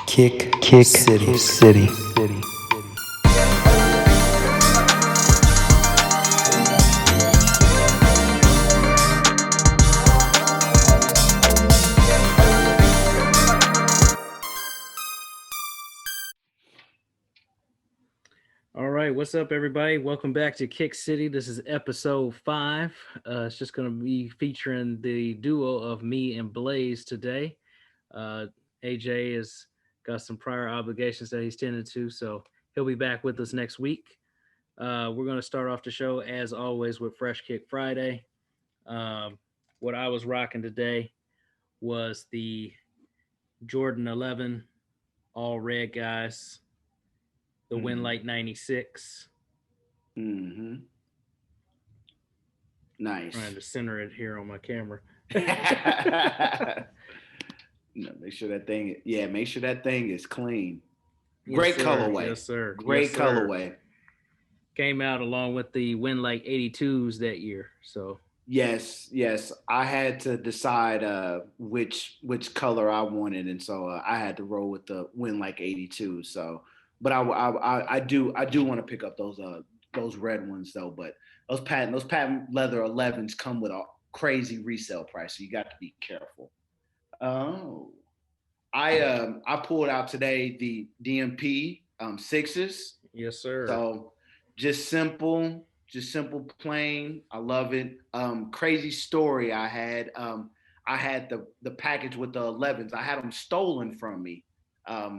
Kick City. All right, what's up, everybody? Welcome back to Kick City. This is episode 5. It's just going to be featuring the duo of me and Blaze today. Uh, AJ has got some prior obligations that he's tended to, so he'll be back with us next week. We're going to start off the show, as always, with Fresh Kick Friday. Um, what I was rocking today was the Jordan 11 all red guys, the Winlight 96. Mm-hmm. Trying Nice. to center it here on my camera. Make sure that thing. Yeah, make sure that thing is clean. Yes, Great sir. colorway. Yes, sir. Great Yes, sir. colorway. Came out along with the Winlight 82s that year. So Yes. I had to decide which color I wanted, and so I had to roll with the Win like 82. So, but I do want to pick up those red ones though. But those patent leather 11s come with a crazy resale price, so you got to be careful. Oh, I pulled out today the DMP sixes. yes, sir. So just simple, plain. I love it. Crazy story I had. I had the package with the 11s. I had them stolen from me. I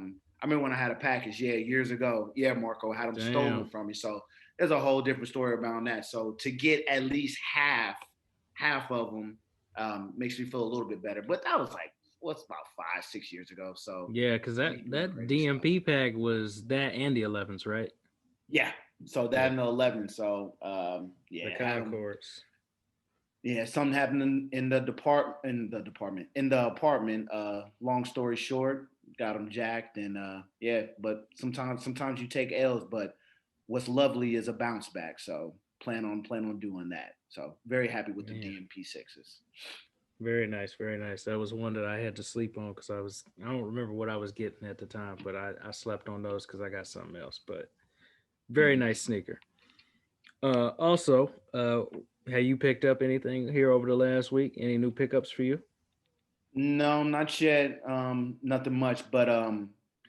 remember when I had a package, years ago. Yeah, Marco, I had them stolen Damn. from me. So there's a whole different story about that. So to get at least half of them makes me feel a little bit better. But that was like what's about 5, 6 years ago. So Yeah, because that, you can do that crazy stuff. DMP pack was that and the 11s, right? Yeah. So that Yeah. and the 11. So The had them. Concords. Yeah, something happened in the apartment. Long story short, got them jacked, and yeah. But sometimes you take L's, but what's lovely is a bounce back. So plan on doing that. So very happy with the Man. DMP sixes. Very nice, very nice. That was one that I had to sleep on because I don't remember what I was getting at the time, but I slept on those because I got something else. But very Mm. nice sneaker. Also, have you picked up anything here over the last week? Any new pickups for you? No, not yet. Nothing much, but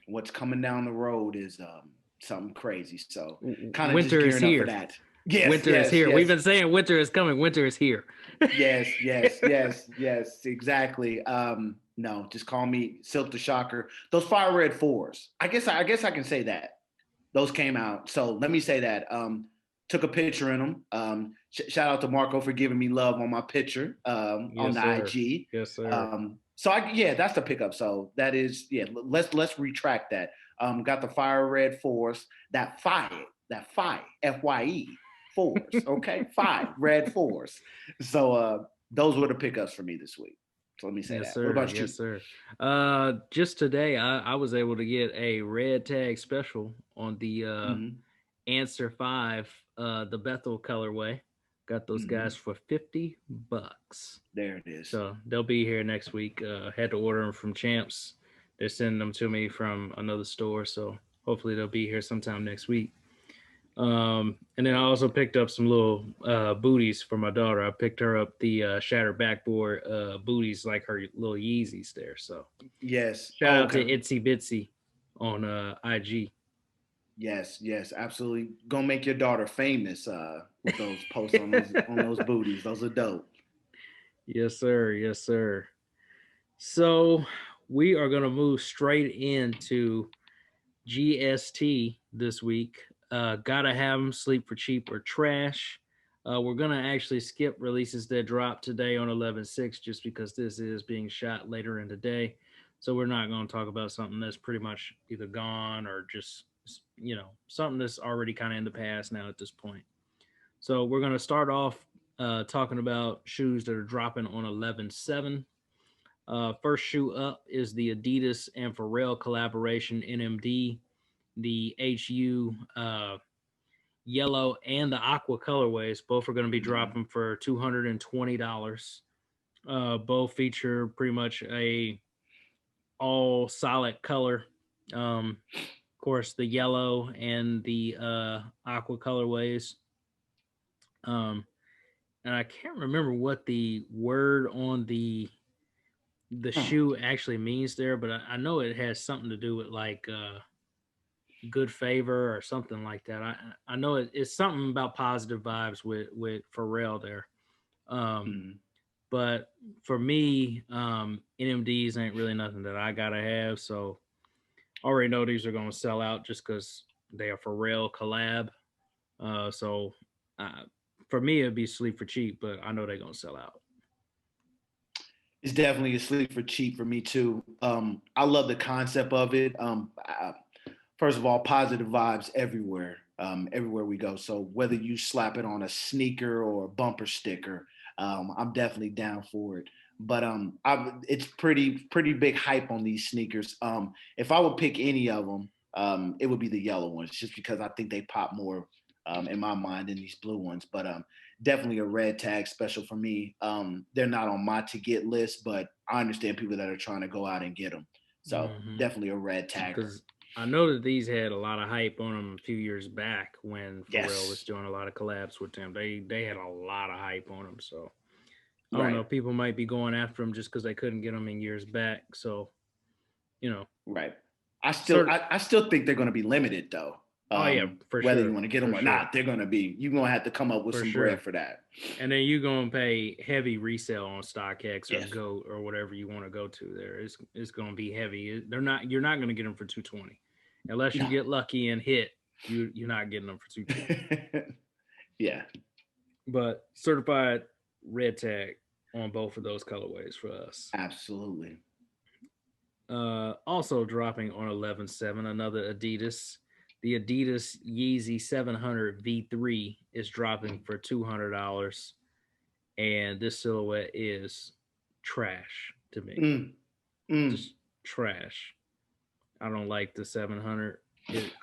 what's coming down the road is something crazy. So kind of just Winter is gearing up for here. that. Yes, Winter is yes, here. We've yes. been saying winter is coming. Winter is here. Yes, exactly. No, just call me Silk the Shocker. Those fire red fours. I guess I can say that. Those came out. So let me say that. Took a picture in them. Shout out to Marco for giving me love on my picture on Yes, the sir. IG. Yes, sir. So that's the pickup. So that is Let's retract that. Got the fire red fours. That fire FYE fours. Okay, five red fours. So those were the pickups for me this week. So let me say Yes, that. What sir. about you? Yes, sir. Just today, I was able to get a red tag special on the Mm-hmm. Answer 5, the Bethel colorway. Got those guys Mm-hmm. for $50. There it is. So they'll be here next week. Had to order them from Champs. They're sending them to me from another store, so hopefully they'll be here sometime next week. And then I also picked up some little booties for my daughter. I picked her up the shattered backboard booties, like her little Yeezys there. So Yes. shout Oh, out to okay. Itsy Bitsy on IG. Yes, absolutely. Gonna make your daughter famous with those posts on those booties. Those are dope. Yes, sir. Yes, sir. So we are going to move straight into GST this week. Gotta have them, Sleep for Cheap or Trash. We're going to actually skip releases that dropped today on 11/6 just because this is being shot later in the day. So we're not going to talk about something that's pretty much either gone or just, something that's already kind of in the past now at this point. So we're going to start off talking about shoes that are dropping on 11/7. First shoe up is the Adidas and Pharrell collaboration NMD, the HU yellow and the aqua colorways. Both are going to be Mm-hmm. dropping for $220. Both feature pretty much a all solid color. Of course, the yellow and the aqua colorways. Um, and I can't remember what the word on the shoe actually means there, but I know it has something to do with like good favor or something like that. I know it's something about positive vibes with Pharrell there. Mm. But for me, NMDs ain't really nothing that I gotta have. So I already know these are gonna sell out just because they are Pharrell collab. So uh, for me, it'd be sleep for cheap, but I know they're gonna sell out. It's definitely a sleep for cheap for me too. I love the concept of it. First of all, positive vibes everywhere, everywhere we go. So whether you slap it on a sneaker or a bumper sticker, I'm definitely down for it. But it's pretty big hype on these sneakers. If I would pick any of them, it would be the yellow ones, just because I think they pop more in my mind than these blue ones. But definitely a red tag special for me. They're not on my to get list, but I understand people that are trying to go out and get them. So definitely a red tagger. Because I know that these had a lot of hype on them a few years back when Pharrell was Yes. doing a lot of collabs with them. They had a lot of hype on them. So I don't know. People might be going after them just because they couldn't get them in years back. So, Right. I still think they're going to be limited though. Oh yeah, for whether sure. you want to get them or not, they're going to be. You're going to have to come up with some bread for that. And then you're going to pay heavy resale on StockX or Go or whatever you want to go to. There, it's going to be heavy. You're not going to get them for $220 unless you get lucky and hit. You're not getting them for $220. Yeah. But certified red tag on both of those colorways for us. Absolutely. Also dropping on 11/7, another Adidas. The Adidas Yeezy 700 V3 is dropping for $200, and this silhouette is trash to me. Just trash. I don't like the 700.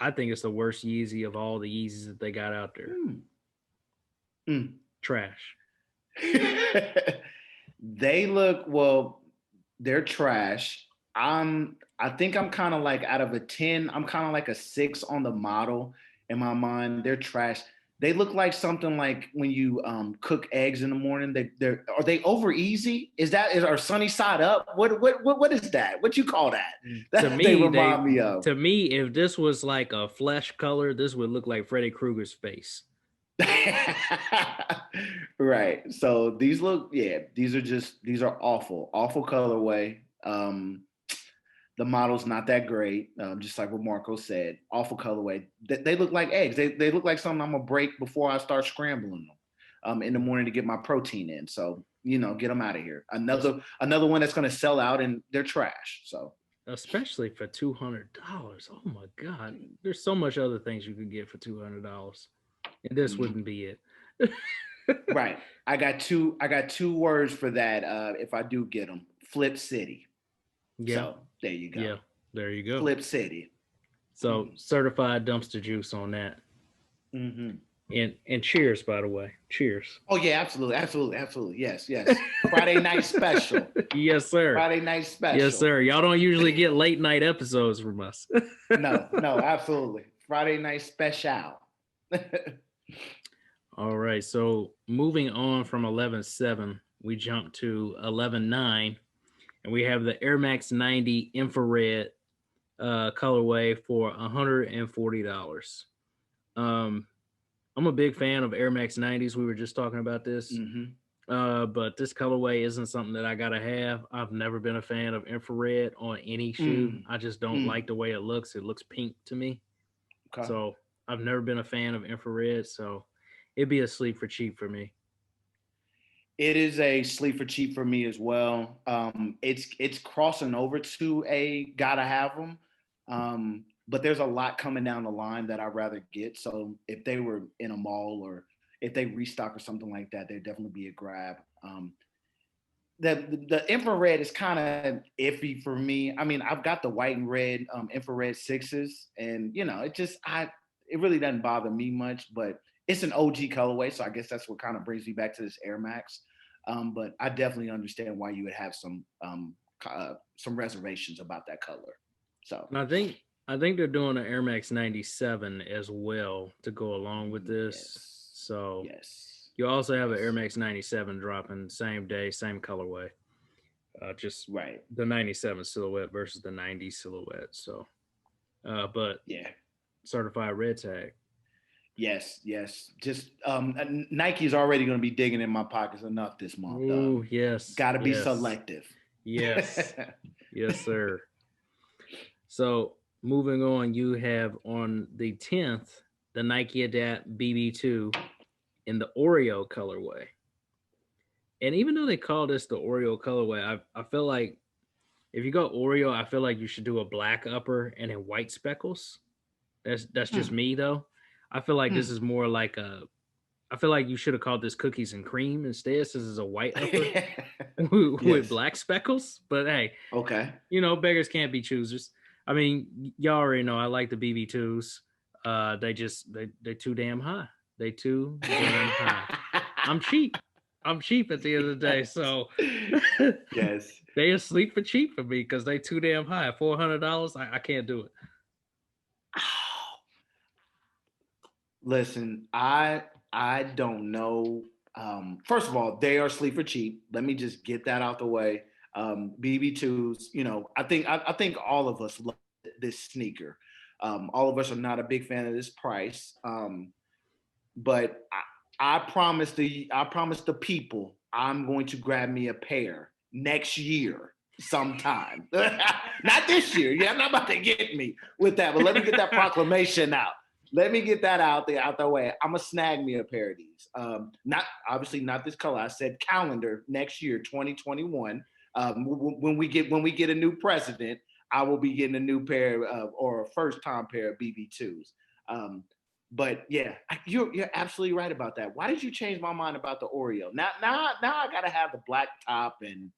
I think it's the worst Yeezy of all the Yeezys that they got out there. Trash. They look, well, they're trash. I think I'm kind of like out of a 10, I'm kind of like a 6 on the model in my mind. They're trash. They look like something like when you cook eggs in the morning. Are they over easy? Is our sunny side up? What is that? What you call that? To me, they remind me of. To me, if this was like a flesh color, this would look like Freddy Krueger's face. Right. So these are awful colorway. The model's not that great, just like what Marco said. Awful colorway. They look like eggs. They look like something I'm gonna break before I start scrambling them in the morning to get my protein in. So get them out of here. Another one that's gonna sell out, and they're trash. So especially for $200. Oh my God, there's so much other things you could get for $200, and this wouldn't be it. Right. I got two words for that. If I do get them, Flip City. Yeah. So there you go. Yeah, there you go. Flip City. So certified dumpster juice on that. And cheers, by the way. Cheers. Oh yeah, absolutely. Yes. Friday night special. Yes, sir. Friday night special. Yes, sir. Y'all don't usually get late night episodes from us. No, absolutely. Friday night special. All right. So moving on from 11/7, we jump to 11/9, and we have the Air Max 90 infrared colorway for $140. I'm a big fan of Air Max 90s. We were just talking about this. But this colorway isn't something that I gotta have. I've never been a fan of infrared on any shoe. I just don't like the way it looks. It looks pink to me. Okay. So I've never been a fan of infrared. So it'd be a sleep for cheap for me. It is a sleep for cheap for me as well. It's crossing over to a gotta have them. But there's a lot coming down the line that I'd rather get. So if they were in a mall or if they restock or something like that, there'd definitely be a grab. The infrared is kind of iffy for me. I mean, I've got the white and red infrared 6s, and it really doesn't bother me much. But it's an OG colorway, so I guess that's what kind of brings me back to this Air Max. But I definitely understand why you would have some reservations about that color. So I I think they're doing an Air Max 97 as well to go along with this. Yes. So Yes. you also have an Air Max 97 dropping same day, same colorway. Just Right. the 97 silhouette versus the 90 silhouette. So, but Yeah. certified red tag. Yes. Yes. Just Nike's already going to be digging in my pockets enough this month. Ooh, yes. Got to be yes, selective. Yes. Yes, sir. So moving on, you have on the 10th the Nike Adapt BB2 in the Oreo colorway. And even though they call this the Oreo colorway, I feel like if you go Oreo, I feel like you should do a black upper and then white speckles. That's just me though. I feel like this is more like a. I feel like you should have called this cookies and cream instead. This is a white upper with Yes. black speckles. But hey, Okay. beggars can't be choosers. I mean, y'all already know I like the BB2s. They too damn high. They too damn high. I'm cheap. I'm cheap at the end of the day. So Yes. they asleep for cheap for me because they too damn high. $400. I can't do it. Listen, I don't know. First of all, they are sleeper cheap. Let me just get that out the way. BB2s, I think all of us love this sneaker. All of us are not a big fan of this price. But I promise the people I'm going to grab me a pair next year sometime. Not this year. Yeah, I'm not about to get me with that, but let me get that proclamation out. Let me get that out the way. I'm gonna snag me a pair of these. Not this color. I said calendar next year, 2021. When we get a new president, I will be getting a new pair or a first time pair of BB2s. But yeah, you're absolutely right about that. Why did you change my mind about the Oreo? Now I gotta have the black top and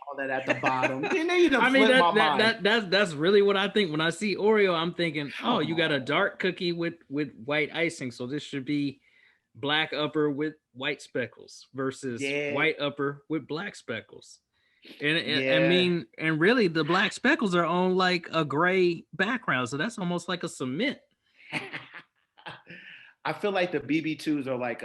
all that at the bottom. I mean, that's really what I think when I see Oreo. I'm thinking, oh, you got a dark cookie with white icing, so this should be black upper with white speckles versus white upper with black speckles. And I mean, and really, the black speckles are on like a gray background, so that's almost like a cement. I feel like the BB2s are like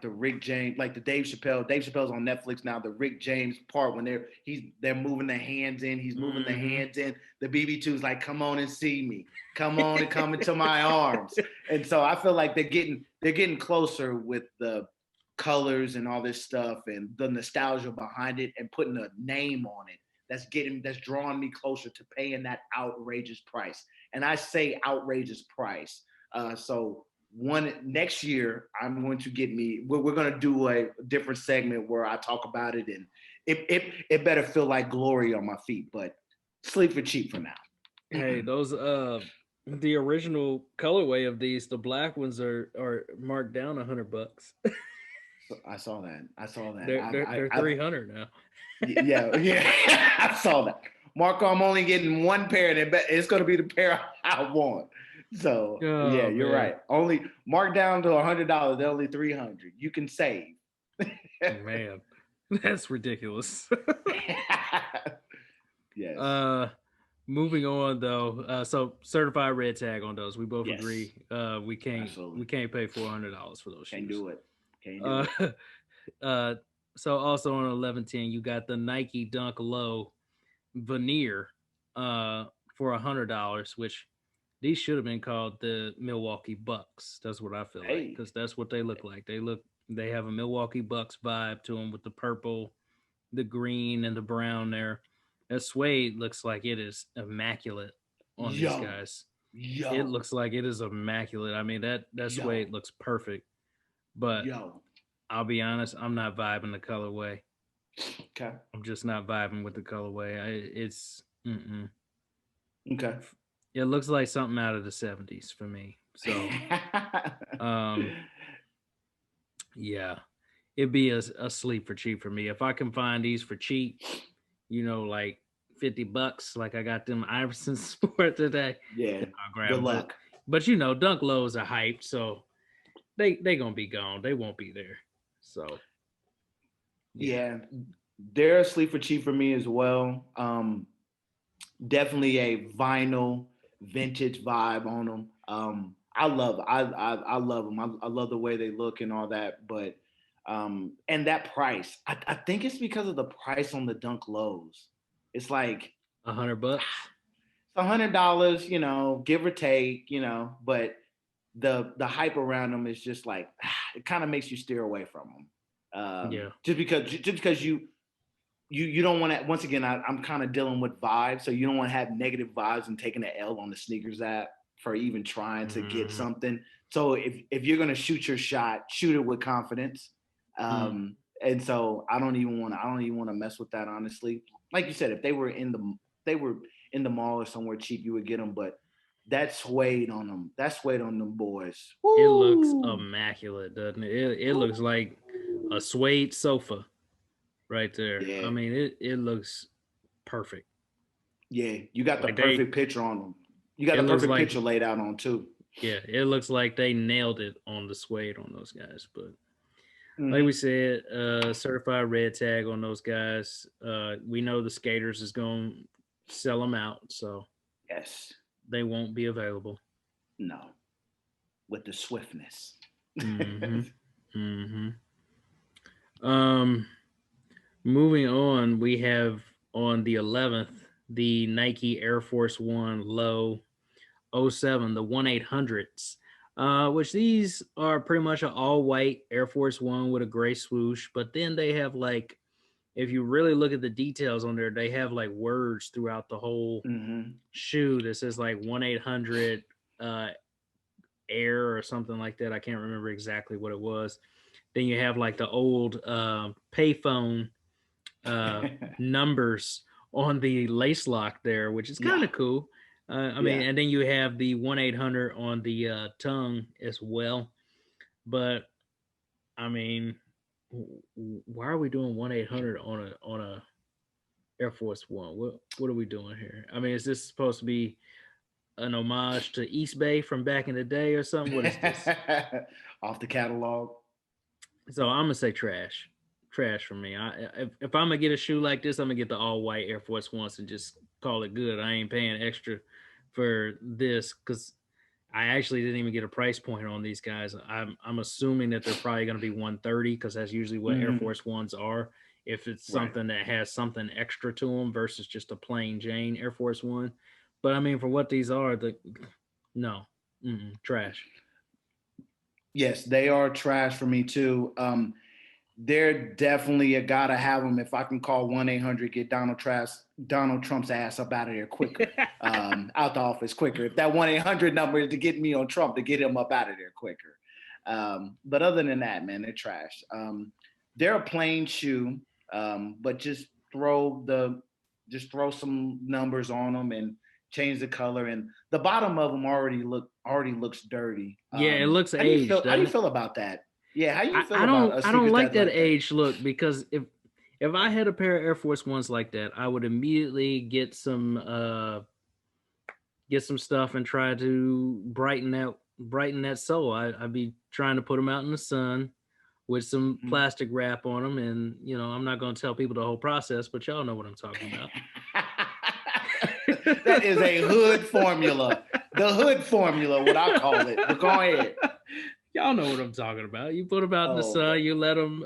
the Rick James, like the Dave Chappelle. Dave Chappelle's on Netflix now. The Rick James part when they're moving the hands in, he's moving the hands in. The BB2's like, come on and see me, come on and come into my arms. And so I feel like they're getting closer with the colors and all this stuff and the nostalgia behind it and putting a name on it. That's drawing me closer to paying that outrageous price. And I say outrageous price. So next year, I'm going to get me. We're going to do a different segment where I talk about it, and it better feel like glory on my feet. But sleep for cheap for now. Hey, those the original colorway of these, the black ones are marked down $100. I saw that. They're 300 now. Yeah. I saw that. Marco, I'm only getting one pair, and it's going to be the pair I want. So yeah, you're right. Only mark down to $100. They're only $300. You can save. Man, that's ridiculous. Yes. Moving on though. So certified red tag on those. We both agree. We can't pay $400 for those shoes. Can't do it. So also on 1110, you got the Nike Dunk Low veneer for $100, which these should have been called the Milwaukee Bucks. That's what I feel like, because that's what they look like. They have a Milwaukee Bucks vibe to them with the purple, the green, and the brown there. That suede looks like it is immaculate on these guys. It looks like it is immaculate. I mean, that suede looks perfect. But I'll be honest, I'm not vibing the colorway. Okay. I'm just not vibing with the colorway. It's okay. It looks like something out of the 70s for me. So, yeah, it'd be a sleep for cheap for me. If I can find these for cheap, like $50, like I got them Iversons for today. Yeah, I'll grab good luck. But Dunk Lows are hyped, so they gonna be gone. They won't be there. So, yeah, they're a sleep for cheap for me as well. Definitely a vinyl vintage vibe on them. I love I love them. I love the way they look and all that. But and that price, I think it's because of the price on the Dunk Lows. It's like $100. it's $100, give or take, but the hype around them is just like it kind of makes you steer away from them. Yeah. Just because you don't want to. Once again, I'm kind of dealing with vibes, so you don't want to have negative vibes and taking an L on the sneakers app for even trying to get something. So if you're gonna shoot your shot, shoot it with confidence. And so I don't even want to mess with that, honestly. Like you said, if they were in the mall or somewhere cheap, you would get them. But that suede on them. That suede on them boys. Woo! It looks immaculate, doesn't it? It looks like a suede sofa right there. Yeah. I mean, it looks perfect. Yeah, you got the Like perfect picture on them. You got it the looks perfect like- picture laid out on too. Yeah, it looks like they nailed it on the suede on those guys. But like we said, certified red tag on those guys. We know the skaters is going to sell them out, so Yes, they won't be available. no, with the swiftness. Moving on, we have on the 11th the Nike Air Force One Low 07, the 1-800s, which these are pretty much an all white Air Force One with a gray swoosh. But then they have like, if you really look at the details on there, they have like words throughout the whole shoe that says like 1-800 Air or something like that. I can't remember exactly what it was. Then you have like the old payphone numbers on the lace lock there, which is kind of cool. I mean, and then you have the 1-800 on the tongue as well. But I mean, why are we doing 1-800 on a Air Force One? What are we doing here? I mean, is this supposed to be an homage to East Bay from back in the day or something? What is this? Off the catalog. So I'm gonna say trash for me. If I'm gonna get a shoe like this, I'm gonna get the all white Air Force Ones and just call it good. I ain't paying extra for this because I actually didn't even get a price point on these guys. I'm assuming that they're probably gonna be 130 because that's usually what Air Force Ones are. If it's something that has something extra to them versus just a plain Jane Air Force One. But I mean, for what these are, trash. Yes, they are trash for me too. They're definitely a gotta have them. If I can call 1-800, get Donald Trump's ass up out of there quicker, out the office quicker. If that 1-800 number is to get me on Trump, to get him up out of there quicker. But other than that, man, they're trash. They're a plain shoe, but just throw some numbers on them and change the color. And the bottom of them already looks dirty. Yeah, it looks aged. How do you feel about that? Yeah, how you feel about I don't like that aged look because if I had a pair of Air Force Ones like that, I would immediately get some stuff and try to brighten that sole. I'd be trying to put them out in the sun with some plastic wrap on them, and I'm not going to tell people the whole process, but y'all know what I'm talking about. That is a hood formula. The hood formula, what I call it. But go ahead. Y'all know what I'm talking about. You put them out in the sun, you let them,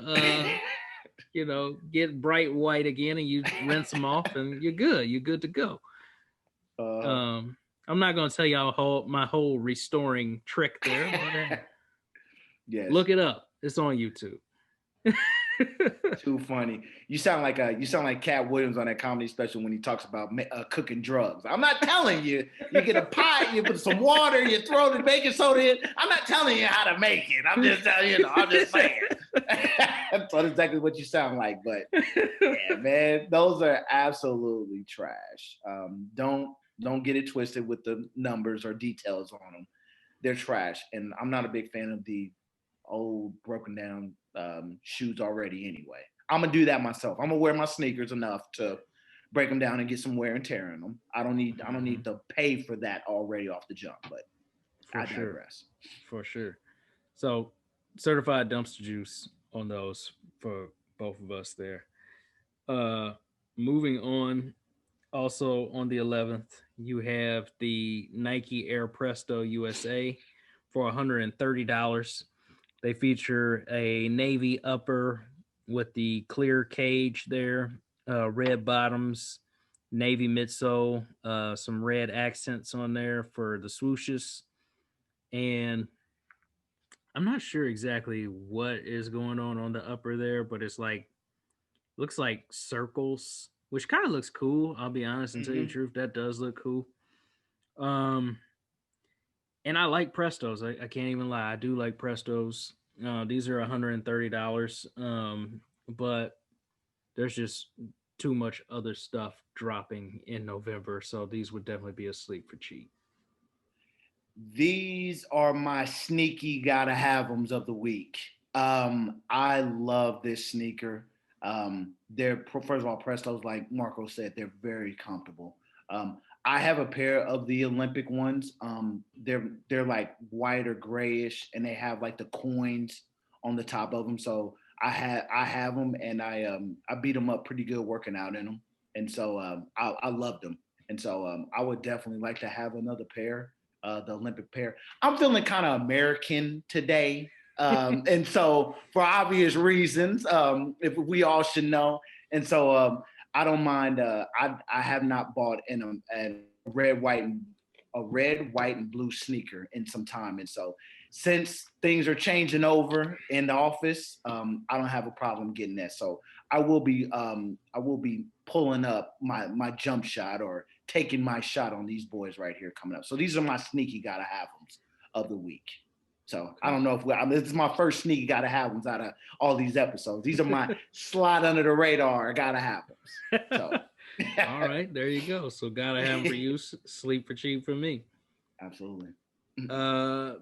get bright white again, and you rinse them off, and you're good. You're good to go. I'm not going to tell y'all my whole restoring trick there. Yes. Look it up. It's on YouTube. Too funny. You sound like Cat Williams on that comedy special when he talks about cooking drugs. I'm not telling you. You get a pot, you put some water, you throw the baking soda in. I'm not telling you how to make it. I'm just telling you. I'm just saying. That's exactly what you sound like. But yeah, man, those are absolutely trash. Don't get it twisted with the numbers or details on them. They're trash, and I'm not a big fan of the old broken down shoes already anyway. I'm gonna do that myself. I'm gonna wear my sneakers enough to break them down and get some wear and tear in them. I don't need to pay for that already off the jump, but I digress. For sure. So certified dumpster juice on those for both of us there. Moving on, also on the 11th, You have the Nike Air Presto USA for $130. They feature a navy upper with the clear cage there, red bottoms, navy midsole, some red accents on there for the swooshes. And I'm not sure exactly what is going on the upper there, but it's like looks like circles, which kind of looks cool. I'll be honest and tell you the truth, that does look cool. Um, and I like Prestos. I can't even lie. I do like Prestos. These are $130. But there's just too much other stuff dropping in November, so these would definitely be a sleep for cheap. These are my sneaky gotta have them's of the week. I love this sneaker. They're first of all, Prestos, like Marco said, they're very comfortable. I have a pair of the Olympic ones. They're like white or grayish, and they have like the coins on the top of them. So I have them, and I beat them up pretty good working out in them, and so I loved them, and so I would definitely like to have another pair, the Olympic pair. I'm feeling kind of American today. And so for obvious reasons, if we all should know. And so I don't mind. I have not bought in a red, white, and blue sneaker in some time. And so since things are changing over in the office, I don't have a problem getting that. So I will be pulling up my jump shot or taking my shot on these boys right here coming up. So these are my sneaky gotta have them of the week. So I don't know if this is my first sneaky gotta have them out of all these episodes. These are my slide under the radar gotta have them. So all right, there you go. So gotta have them for you, sleep for cheap for me. Absolutely.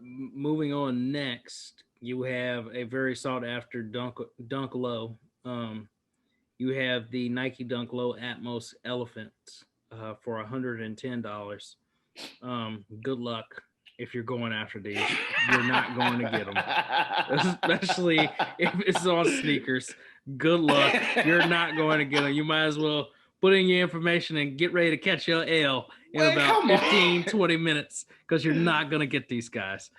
Moving on next, you have a very sought after Dunk Low. You have the Nike Dunk Low Atmos Elephant for $110. Good luck if you're going after these. You're not going to get them, especially if it's on sneakers. Good luck. You're not going to get them. You might as well put in your information and get ready to catch your L in about 15, 20 minutes because you're not going to get these guys.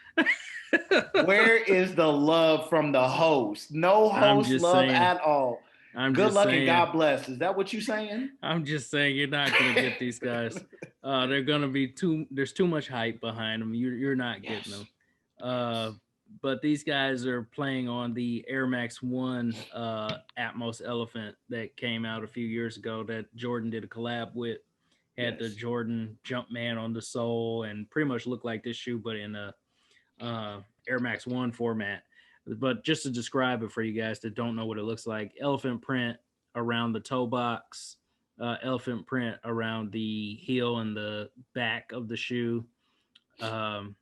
Where is the love from the host? No host love at all. Good luck and God bless. Is that what you're saying? I'm just saying you're not going to get these guys. They're going to be there's too much hype behind them. You're not getting them. But these guys are playing on the Air Max 1 Atmos Elephant that came out a few years ago that Jordan did a collab with. Had the Jordan Jumpman on the sole and pretty much looked like this shoe, but in a Air Max 1 format. But just to describe it for you guys that don't know what it looks like, elephant print around the toe box, elephant print around the heel and the back of the shoe. What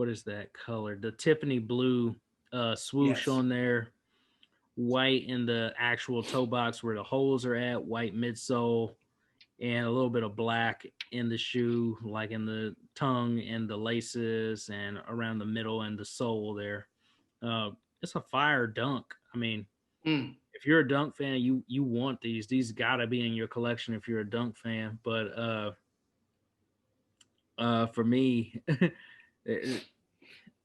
is that color? The Tiffany blue swoosh on there, white in the actual toe box where the holes are at, white midsole, and a little bit of black in the shoe, like in the tongue and the laces and around the middle and the sole there. It's a fire dunk. I mean, if you're a dunk fan, you want these. These gotta be in your collection if you're a dunk fan. But for me,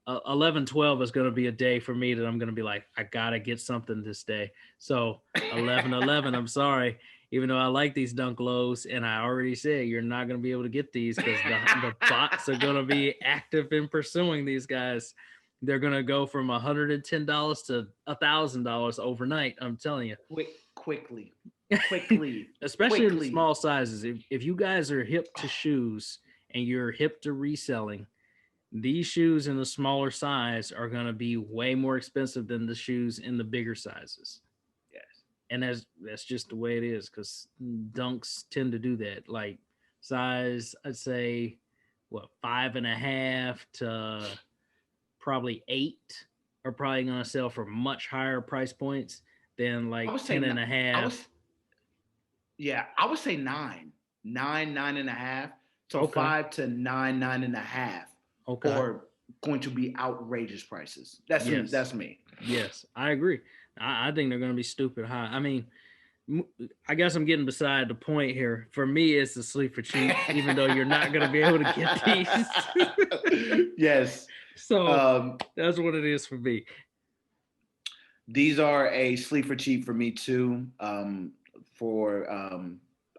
11-12 is going to be a day for me that I'm going to be like, I gotta get something this day. So 11-11, I'm sorry. Even though I like these Dunk Lows, and I already said you're not going to be able to get these because the bots are going to be active in pursuing these guys. They're going to go from $110 to $1,000 overnight. I'm telling you. Quickly. Especially in small sizes. If you guys are hip to shoes and you're hip to reselling, these shoes in the smaller size are going to be way more expensive than the shoes in the bigger sizes. And that's just the way it is because dunks tend to do that. Like size, I'd say, 5.5 to probably 8 are probably going to sell for much higher price points than like 10.5. I would say 9.5. So 5 to 9.5. Okay. Or going to be outrageous prices. That's me. Yes, I agree. I think they're going to be stupid high. I mean, I guess I'm getting beside the point here. For me, it's the sleep for cheap, even though you're not going to be able to get these. Yes. So that's what it is for me. These are a sleep for cheap for me too. For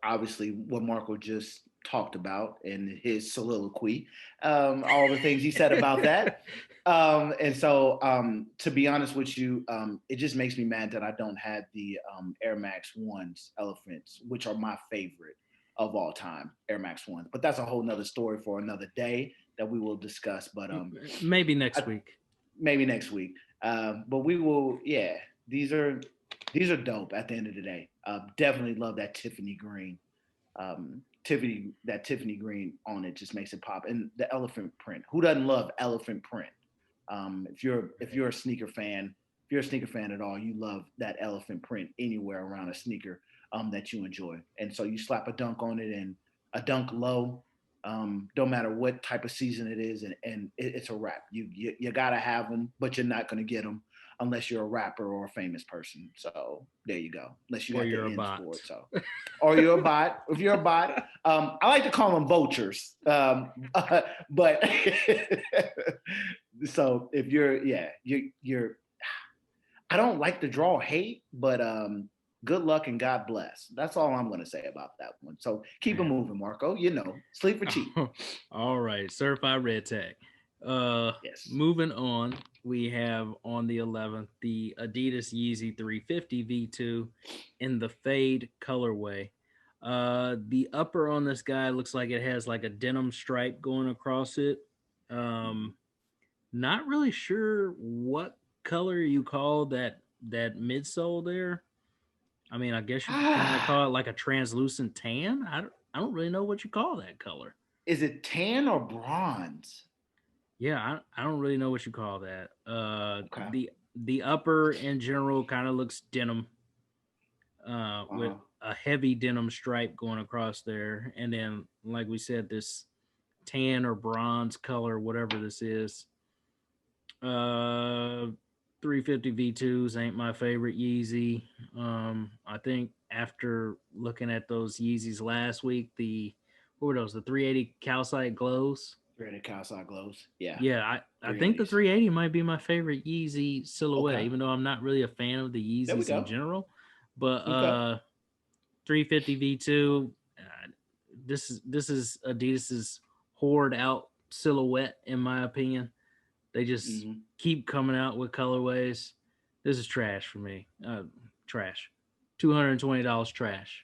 obviously what Marco just talked about in his soliloquy, all the things he said about that. And so, to be honest with you, it just makes me mad that I don't have the Air Max Ones Elephants, which are my favorite of all time, Air Max Ones. But that's a whole nother story for another day that we will discuss. But maybe next week. Maybe next week. But we will. Yeah, these are dope. At the end of the day, definitely love that Tiffany green. Tiffany green on it just makes it pop, and the elephant print. Who doesn't love elephant print? If you're a sneaker fan, if you're a sneaker fan at all, you love that elephant print anywhere around a sneaker that you enjoy. And so you slap a dunk on it and a dunk low. Don't matter what type of season it is, and it's a wrap. You gotta have them, but you're not gonna get them unless you're a rapper or a famous person. So there you go. Unless you got the ends for it. So, or you're a bot. If you're a bot, I like to call them vultures. But so if you're. I don't like to draw hate, but good luck and God bless. That's all I'm going to say about that one. So keep it moving, Marco. Sleep for cheap. All right, certified red tag. Yes. Moving on, we have on the 11th the Adidas Yeezy 350 V2 in the fade colorway. The upper on this guy looks like it has like a denim stripe going across it. Not really sure what color you call that midsole there. I mean, I guess you kind of call it like a translucent tan. I don't really know what you call that color. Is it tan or bronze? Yeah, I don't really know what you call that. Okay. The upper in general kind of looks denim, with a heavy denim stripe going across there, and then like we said, this tan or bronze color, whatever this is. 350 V2s ain't my favorite Yeezy. I think after looking at those Yeezys last week, what were those? The 380 calcite glows. 380 calcite glows. Yeah. Yeah, I think the 380 might be my favorite Yeezy silhouette, even though I'm not really a fan of the Yeezys in general. But 350 V2, this is Adidas's hoard out silhouette, in my opinion. They just keep coming out with colorways. This is trash for me. Trash. $220 trash.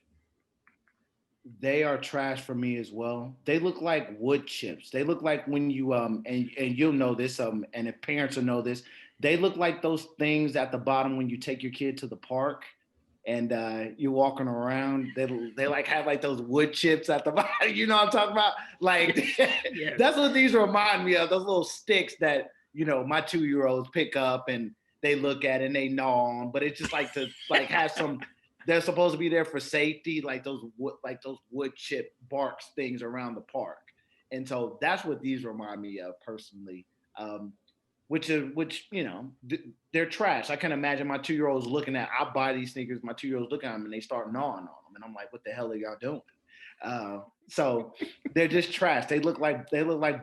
They are trash for me as well. They look like wood chips. They look like when you and you'll know this and if parents will know this, they look like those things at the bottom when you take your kid to the park and you're walking around. They like have like those wood chips at the bottom. You know what I'm talking about? Like yes. That's what these remind me of. Those little sticks that my 2-year-olds pick up and they look at it and they gnaw on. But it's just like to like have some. They're supposed to be there for safety, like those wood chip barks things around the park, and so that's what these remind me of personally. Which they're trash. I can imagine my 2-year-olds looking at. I buy these sneakers. My 2-year-olds look at them and they start gnawing on them, and I'm like, "What the hell are y'all doing?" So they're just trash. They look like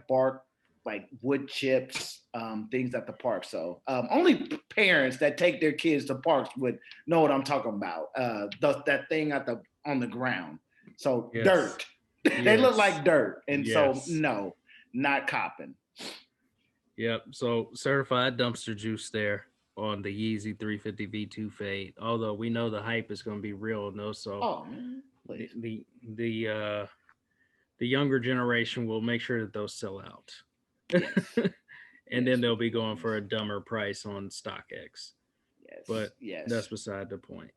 bark, like wood chips, things at the park. So only parents that take their kids to parks would know what I'm talking about. That thing on the ground. So yes. Dirt. They look like dirt. And so no, not copping. Yep. So certified dumpster juice there on the Yeezy 350 V2 fade. Although we know the hype is going to be real, no. So the younger generation will make sure that those sell out. Yes. And then they'll be going for a dumber price on StockX. Yes. But that's beside the point.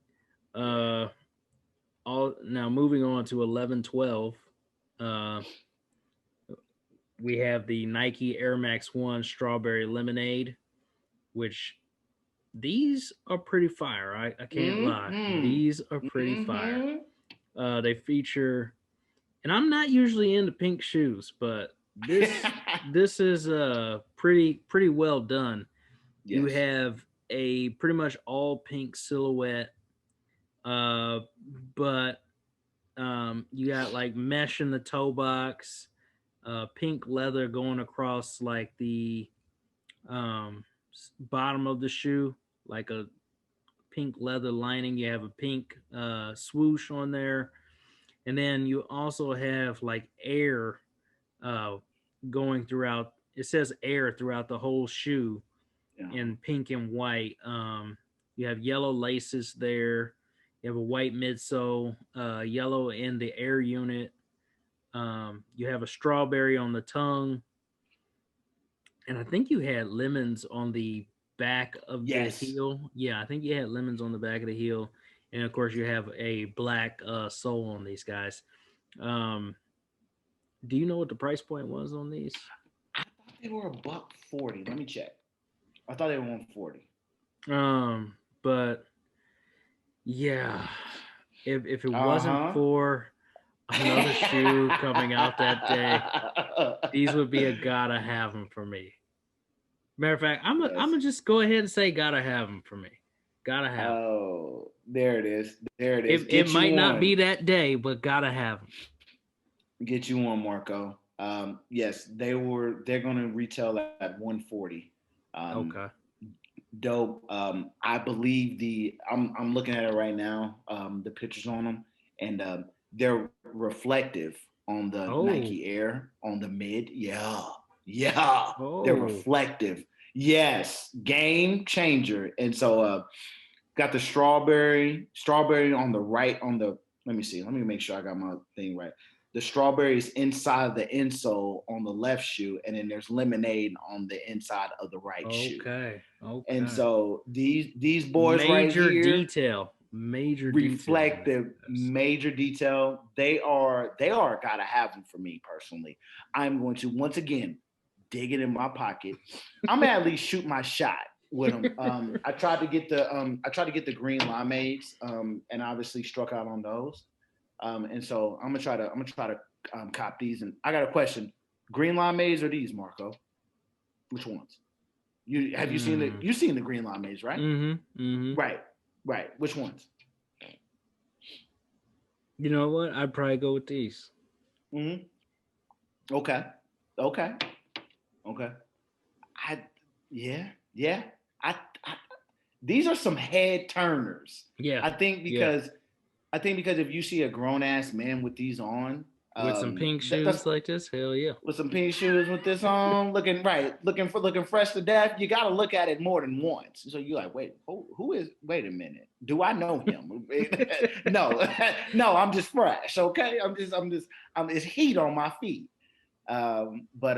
Now moving on to 11-12. We have the Nike Air Max 1 Strawberry Lemonade, which these are pretty fire. I can't lie. These are pretty fire. They feature, and I'm not usually into pink shoes, but this is pretty well done. Yes. You have a pretty much all pink silhouette Uh, but you got like mesh in the toe box, pink leather going across like the bottom of the shoe, like a pink leather lining. You have a pink swoosh on there, and then you also have like air uh, going throughout. It says air throughout the whole shoe Uh-huh. in pink and white. You have yellow laces there. You have a white midsole, yellow in the air unit. You have a strawberry on the tongue, and I think you had lemons on the back of the Yes. heel. Yeah, I think you had lemons on the back of the heel, and of course you have a black sole on these guys. Um, do you know what the price point was on these? I thought they were a buck 40. Let me check. I thought they were 140. But yeah, if it wasn't Uh-huh. for another shoe coming out that day, these would be a gotta have them for me. Matter of fact, I'm Yes. gonna just go ahead and say gotta have them for me. Gotta have 'em. Oh, there it is. There it is. It Get you might not be one. that day, but gotta have them. Get you one, Marco. Yes, they're gonna retail at 140. Um, Okay. dope. I believe I'm looking at it right now. The pictures on them, and they're reflective on the Oh. Nike Air on the mid. Yeah, yeah, they're Oh. reflective. Yes, game changer. And so got the strawberry on the right on the. Let me see. Let me make sure I got my thing right. The strawberry is inside the insole on the left shoe, and then there's lemonade on the inside of the right shoe. Okay. And Okay. so these boys right Major here, detail. Major detail. reflective, major detail. They are gotta have them for me personally. I'm going to once again dig it in my pocket. I'm gonna at least shoot my shot with them. I tried to get the green limeades, and obviously struck out on those. And so I'm gonna try to cop these. And I got a question: green limeades or these, Marco? Which ones? You seen the Mm. you seen the green limeades, right? Mm-hmm. Mm-hmm. Right, right. Which ones? You know what? I'd probably go with these. Mm-hmm. Okay, okay, okay. I yeah, yeah. I, I these are some head turners. Yeah. I think Yeah. because I think because if you see a grown ass man with these on, With some pink that's shoes like this, hell yeah. with some pink shoes with this on, looking right, looking fresh to death. You got to look at it more than once. So you're like, wait, who is? Wait a minute, do I know him? No, no, I'm just fresh. Okay, it's heat on my feet. But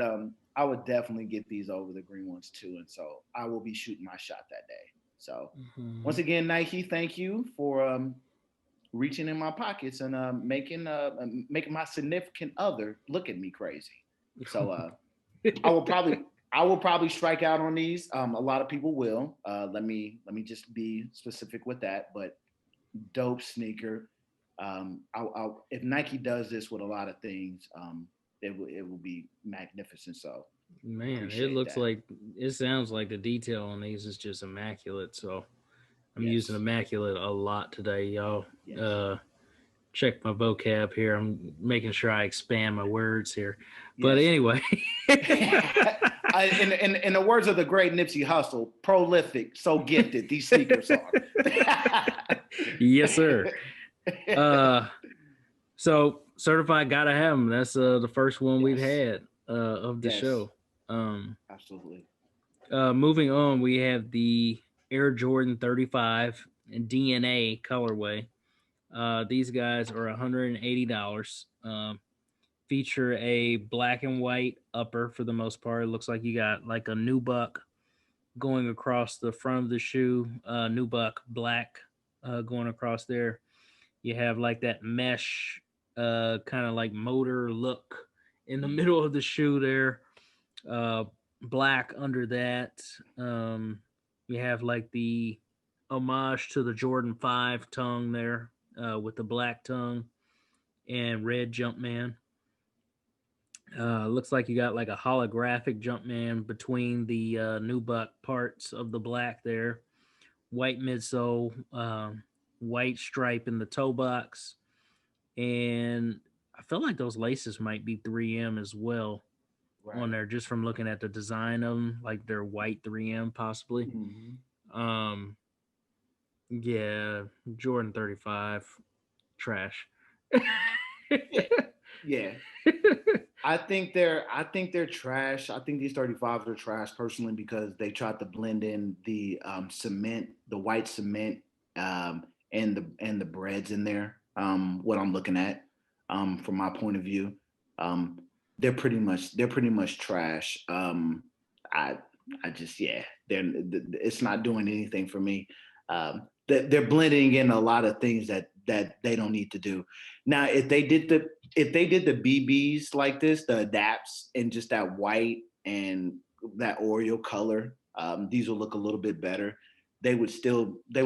I would definitely get these over the green ones too, and so I will be shooting my shot that day. So once Mhm. again, Nike, thank you for reaching in my pockets and making my significant other look at me crazy. So I will probably I will probably strike out on these. A lot of people will. Let me just be specific with that. But dope sneaker. If Nike does this with a lot of things, it will be magnificent. So Man, it appreciate looks that. like it sounds like the detail on these is just immaculate. So I'm using Yes, immaculate a lot today, y'all. yes, Uh, check my vocab here. I'm making sure I expand my words here. But yes. anyway, In the words of the great Nipsey Hussle, prolific, so gifted these sneakers are. yes, sir. Uh, so certified gotta have them. That's the first one we've Yes, had of the yes, show. Um, absolutely. moving on, we have the Air Jordan 35 and DNA colorway. These guys are $180. Feature a black and white upper for the most part. It looks like you got like a nubuck going across the front of the shoe, nubuck black going across there. You have like that mesh kind of like motor look in the middle of the shoe there. Uh, Black under that. Um, you have like the homage to the Jordan 5 tongue there with the black tongue and red Jumpman. Looks like you got like a holographic Jumpman between the nubuck parts of the black there. White midsole. white stripe in the toe box, and I feel like those laces might be 3M as well on there, just from looking at the design of them, like they're white 3M possibly. Mm-hmm. Yeah, Jordan 35, trash. Yeah. I think they're trash. I think these 35s are trash personally because they tried to blend in the cement, the white cement, and the breads in there. What I'm looking at, from my point of view, um, they're pretty much trash. I I just it's not doing anything for me. They're blending in a lot of things that they don't need to do. Now, if they did the BBs like this, the adapts, and just that white and that Oreo color, these will look a little bit better. They would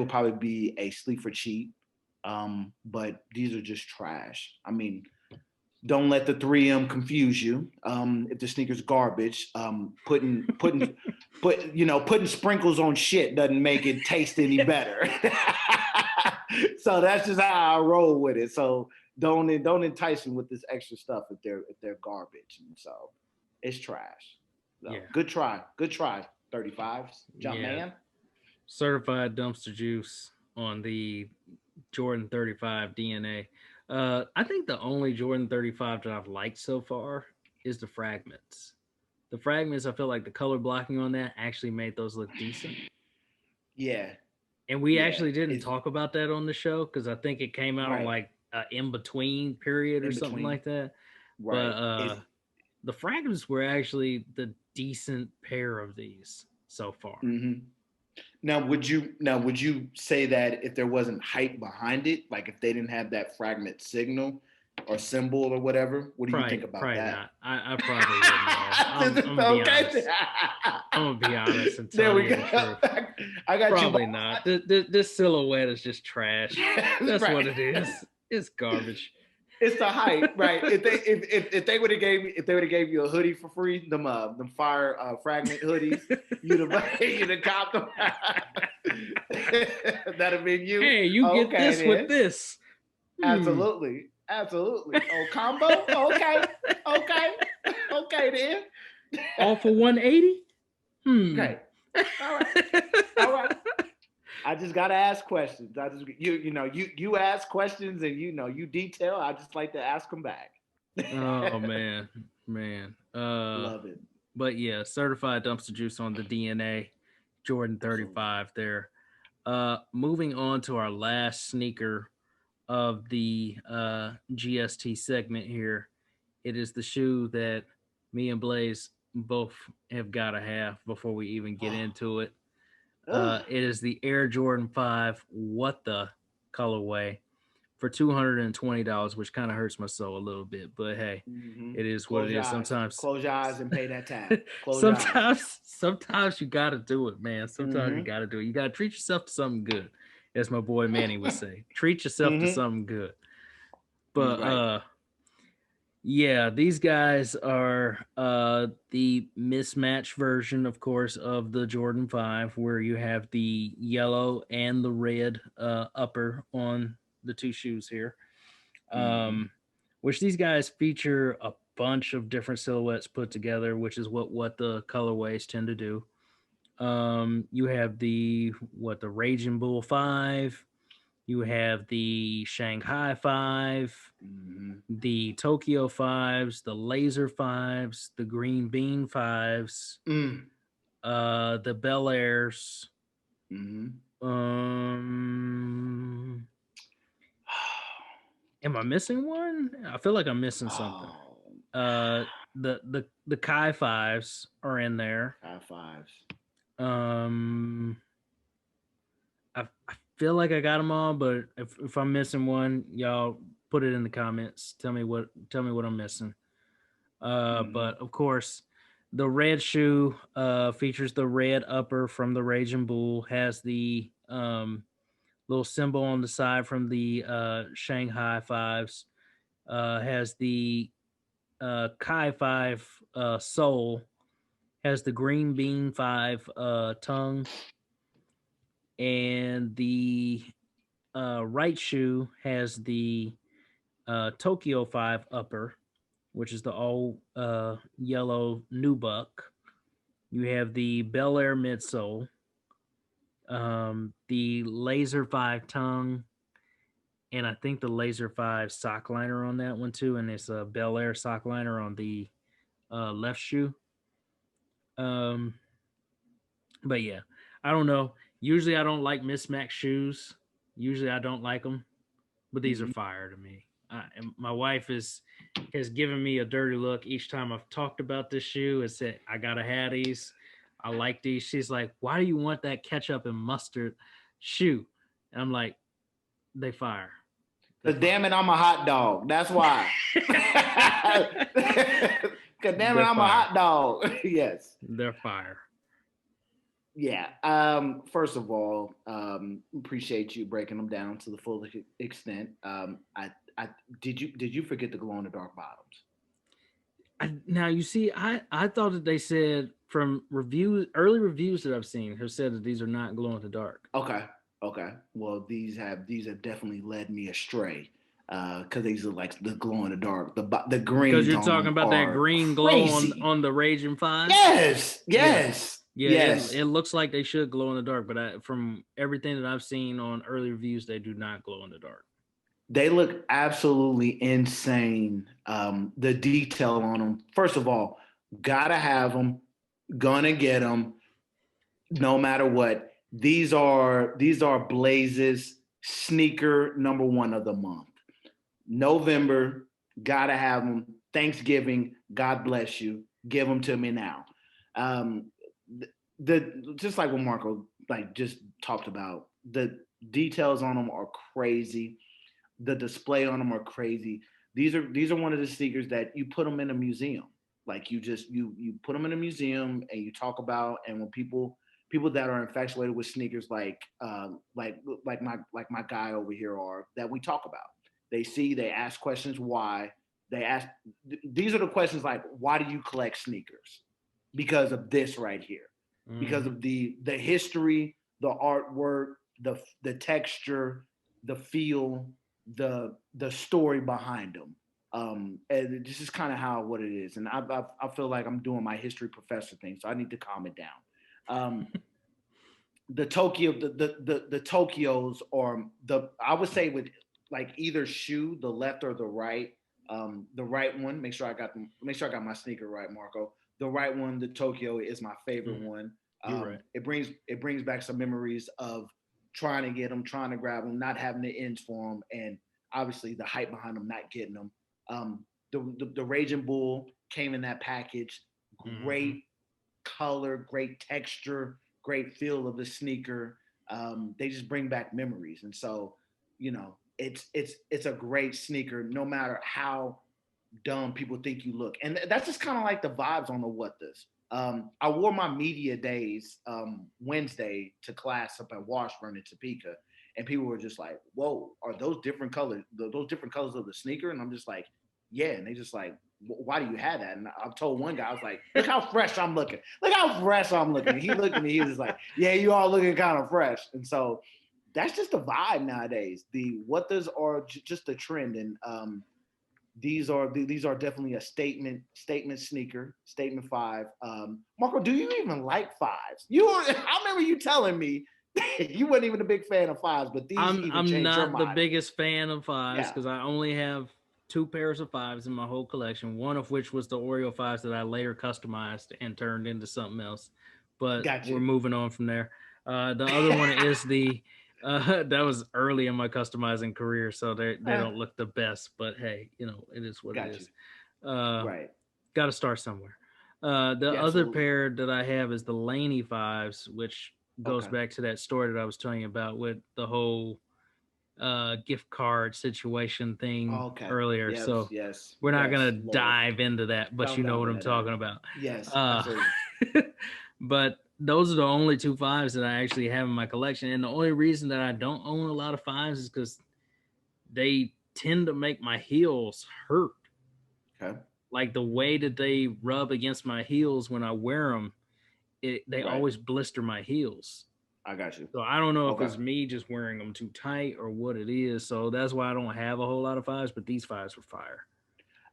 probably be a sleep for cheap. But these are just trash. I mean, don't let the 3M confuse you. If the sneaker's garbage, putting sprinkles on shit doesn't make it taste any better. So that's just how I roll with it. So don't entice them with this extra stuff if they're garbage. And so it's trash. So, Yeah. Good try. 35s, jump man. Certified dumpster juice on the Jordan 35 DNA. I think the only Jordan 35 that I've liked so far is the fragments. The fragments, I feel like the color blocking on that actually made those look decent. Yeah. And we Yeah. actually didn't talk about that on the show because I think it came out on like an in between period or something like that. Right. But the fragments were actually the decent pair of these so far. Mm-hmm. Now, would you say that if there wasn't hype behind it, like if they didn't have that fragment signal or symbol or whatever, what do you think about probably that? Not. I probably wouldn't know. I'm gonna be honest. I'm gonna be honest and tell you the truth. I got Probably you. not. This silhouette is just trash. That's what it is. It's garbage. It's the hype, right? If they would have gave you a hoodie for free, them fire fragment hoodies, you'd have copped them. That'd have been you. Hey, you get this then. With this. Absolutely. Oh, combo? Okay then. All for 180? Okay. All right. I just gotta ask questions. You ask questions and you detail. I just like to ask them back. Oh man. Love it. But yeah, certified dumpster juice on the DNA, Jordan 35 there. Moving on to our last sneaker of the GST segment here. It is the shoe that me and Blaze both have got to have before we even get into it. It is the Air Jordan 5 What the colorway for $220, which kind of hurts my soul a little bit, but hey, It is Close what it is. Sometimes close your eyes and pay that tab. Sometimes you got to do it, man. Sometimes you got to do it. You got to treat yourself to something good, as my boy Manny would say. Treat yourself to something good. But yeah, these guys are the mismatch version, of course, of the Jordan 5, where you have the yellow and the red upper on the two shoes here, which these guys feature a bunch of different silhouettes put together, which is what the colorways tend to do. You have the Raging Bull 5. You have the Shanghai 5, the Tokyo 5s, the Laser 5s, the Green Bean 5s, the Bel Airs. Am I missing one? I feel like I'm missing something. The Kai 5s are in there. Kai 5s. I feel like I got them all, but if I'm missing one, y'all put it in the comments. Tell me what I'm missing. But of course, the red shoe features the red upper from the Raging Bull, has the little symbol on the side from the Shanghai 5s, has the Kai 5 sole, has the Green Bean 5 tongue, and the right shoe has the Tokyo 5 upper, which is the all yellow nubuck. You have the Bel Air midsole, the Laser 5 tongue, and I think the Laser 5 sock liner on that one too. And it's a Bel Air sock liner on the left shoe. Um, but yeah, I don't know. Usually I don't like mismatched shoes. Usually I don't like them, but these are fire to me. And my wife has given me a dirty look each time I've talked about this shoe. And said I gotta have these. I like these. She's like, "Why do you want that ketchup and mustard shoe?" And I'm like, "They fire." Cause damn it, I'm a hot dog. That's why. Cause damn it, I'm a hot dog. Yes. They're fire. Yeah. First of all, appreciate you breaking them down to the full extent. I did you forget the glow in the dark bottoms? Now you see, I thought that they said from early reviews that I've seen have said that these are not glow in the dark. Okay. Well, these have definitely led me astray. Because these are like the glow in the dark, the green. Because you're talking about that green glow on the Raging 5. Yes. Yeah, it looks like they should glow in the dark, but from everything that I've seen on early reviews, they do not glow in the dark. They look absolutely insane. The detail on them. First of all, gotta have them. Gonna get them, no matter what. These are Blaze's sneaker number 1 of the month. November, gotta have them. Thanksgiving, God bless you. Give them to me now. Just like what Marco just talked about, the details on them are crazy. The display on them are crazy. These are one of the sneakers that you put them in a museum. Like you put them in a museum and you talk about, and when people that are infatuated with sneakers like my guy over here are, that we talk about. They ask questions why. These are the questions like, why do you collect sneakers? Because of this right here. Because of the history, the artwork, the texture, the feel, the story behind them. And this is kind of what it is. And I feel like I'm doing my history professor thing, so I need to calm it down. The Tokyos, or I would say with like either shoe, the left or the right. The right one, make sure I got my sneaker right, Marco. The right one, the Tokyo, is my favorite one. You're right. It brings back some memories of trying to get them, trying to grab them, not having the ends for them, and obviously the hype behind them, not getting them. The Raging Bull came in that package. Great color, great texture, great feel of the sneaker. They just bring back memories, and so it's a great sneaker, no matter how dumb people think you look. And that's just kind of like the vibes on the What This. I wore my media days Wednesday to class up at Washburn in Topeka, and people were just like, "Whoa, are those different colors? Those different colors of the sneaker?" And I'm just like, "Yeah." And they just like, "Why do you have that?" And I told one guy, I was like, "Look how fresh I'm looking. Look how fresh I'm looking." And he looked at me, he was just like, "Yeah, you all looking kind of fresh." And so that's just the vibe nowadays. The What This are just the trend, and these are definitely a statement sneaker, statement 5. Marco, do you even like 5s? I remember you telling me you weren't even a big fan of 5s, but these I'm not the biggest fan of 5s because I only have 2 pairs of 5s in my whole collection. One of which was the Oreo 5s that I later customized and turned into something else. But we're moving on from there. The other one is the that was early in my customizing career, so they don't look the best. But hey, it is what it is. Right. Got to start somewhere. The other pair that I have is the Laney 5s, which goes back to that story that I was telling you about with the whole gift card situation thing earlier. We're not going to dive into that, but you know what I'm talking about. Yes. But those are the only 2 5s that I actually have in my collection. And the only reason that I don't own a lot of 5s is because they tend to make my heels hurt. Okay. Like the way that they rub against my heels when I wear them, they always blister my heels. I got you. So I don't know if Okay. it's me just wearing them too tight or what it is. So that's why I don't have a whole lot of fives, but these fives were fire.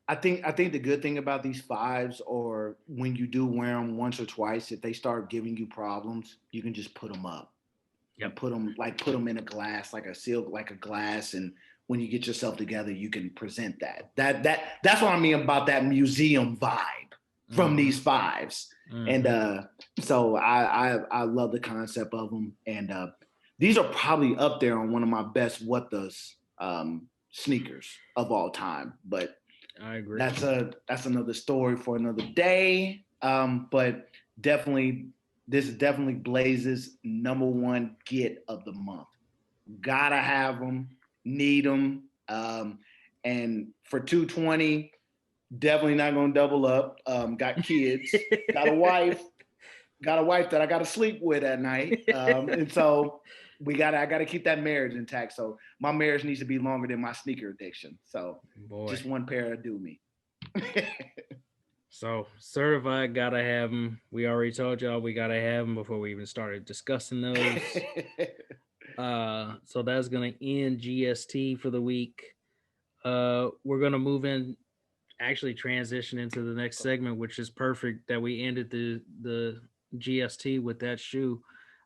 I think the good thing about these fives, or when you do wear them once or twice, if they start giving you problems, you can just put them up and Yep. put them in a glass, like a seal, like a glass, and when you get yourself together, you can present that. That's what I mean about that museum vibe from these fives. And so I love the concept of them, and these are probably up there on one of my best what does sneakers of all time, but I agree. that's another story for another day. But definitely, this is definitely Blaze's number one get of the month. Gotta have them, need them, and for 220, definitely not gonna double up. Got kids, got a wife, that I gotta sleep with at night, and so I gotta keep that marriage intact. So my marriage needs to be longer than my sneaker addiction. So Boy. just one pair will do me. So certified, gotta have them. We already told y'all we gotta have them before we even started discussing those. So that's gonna end GST for the week. We're gonna move in, actually transition into the next segment, which is perfect that we ended the GST with that shoe.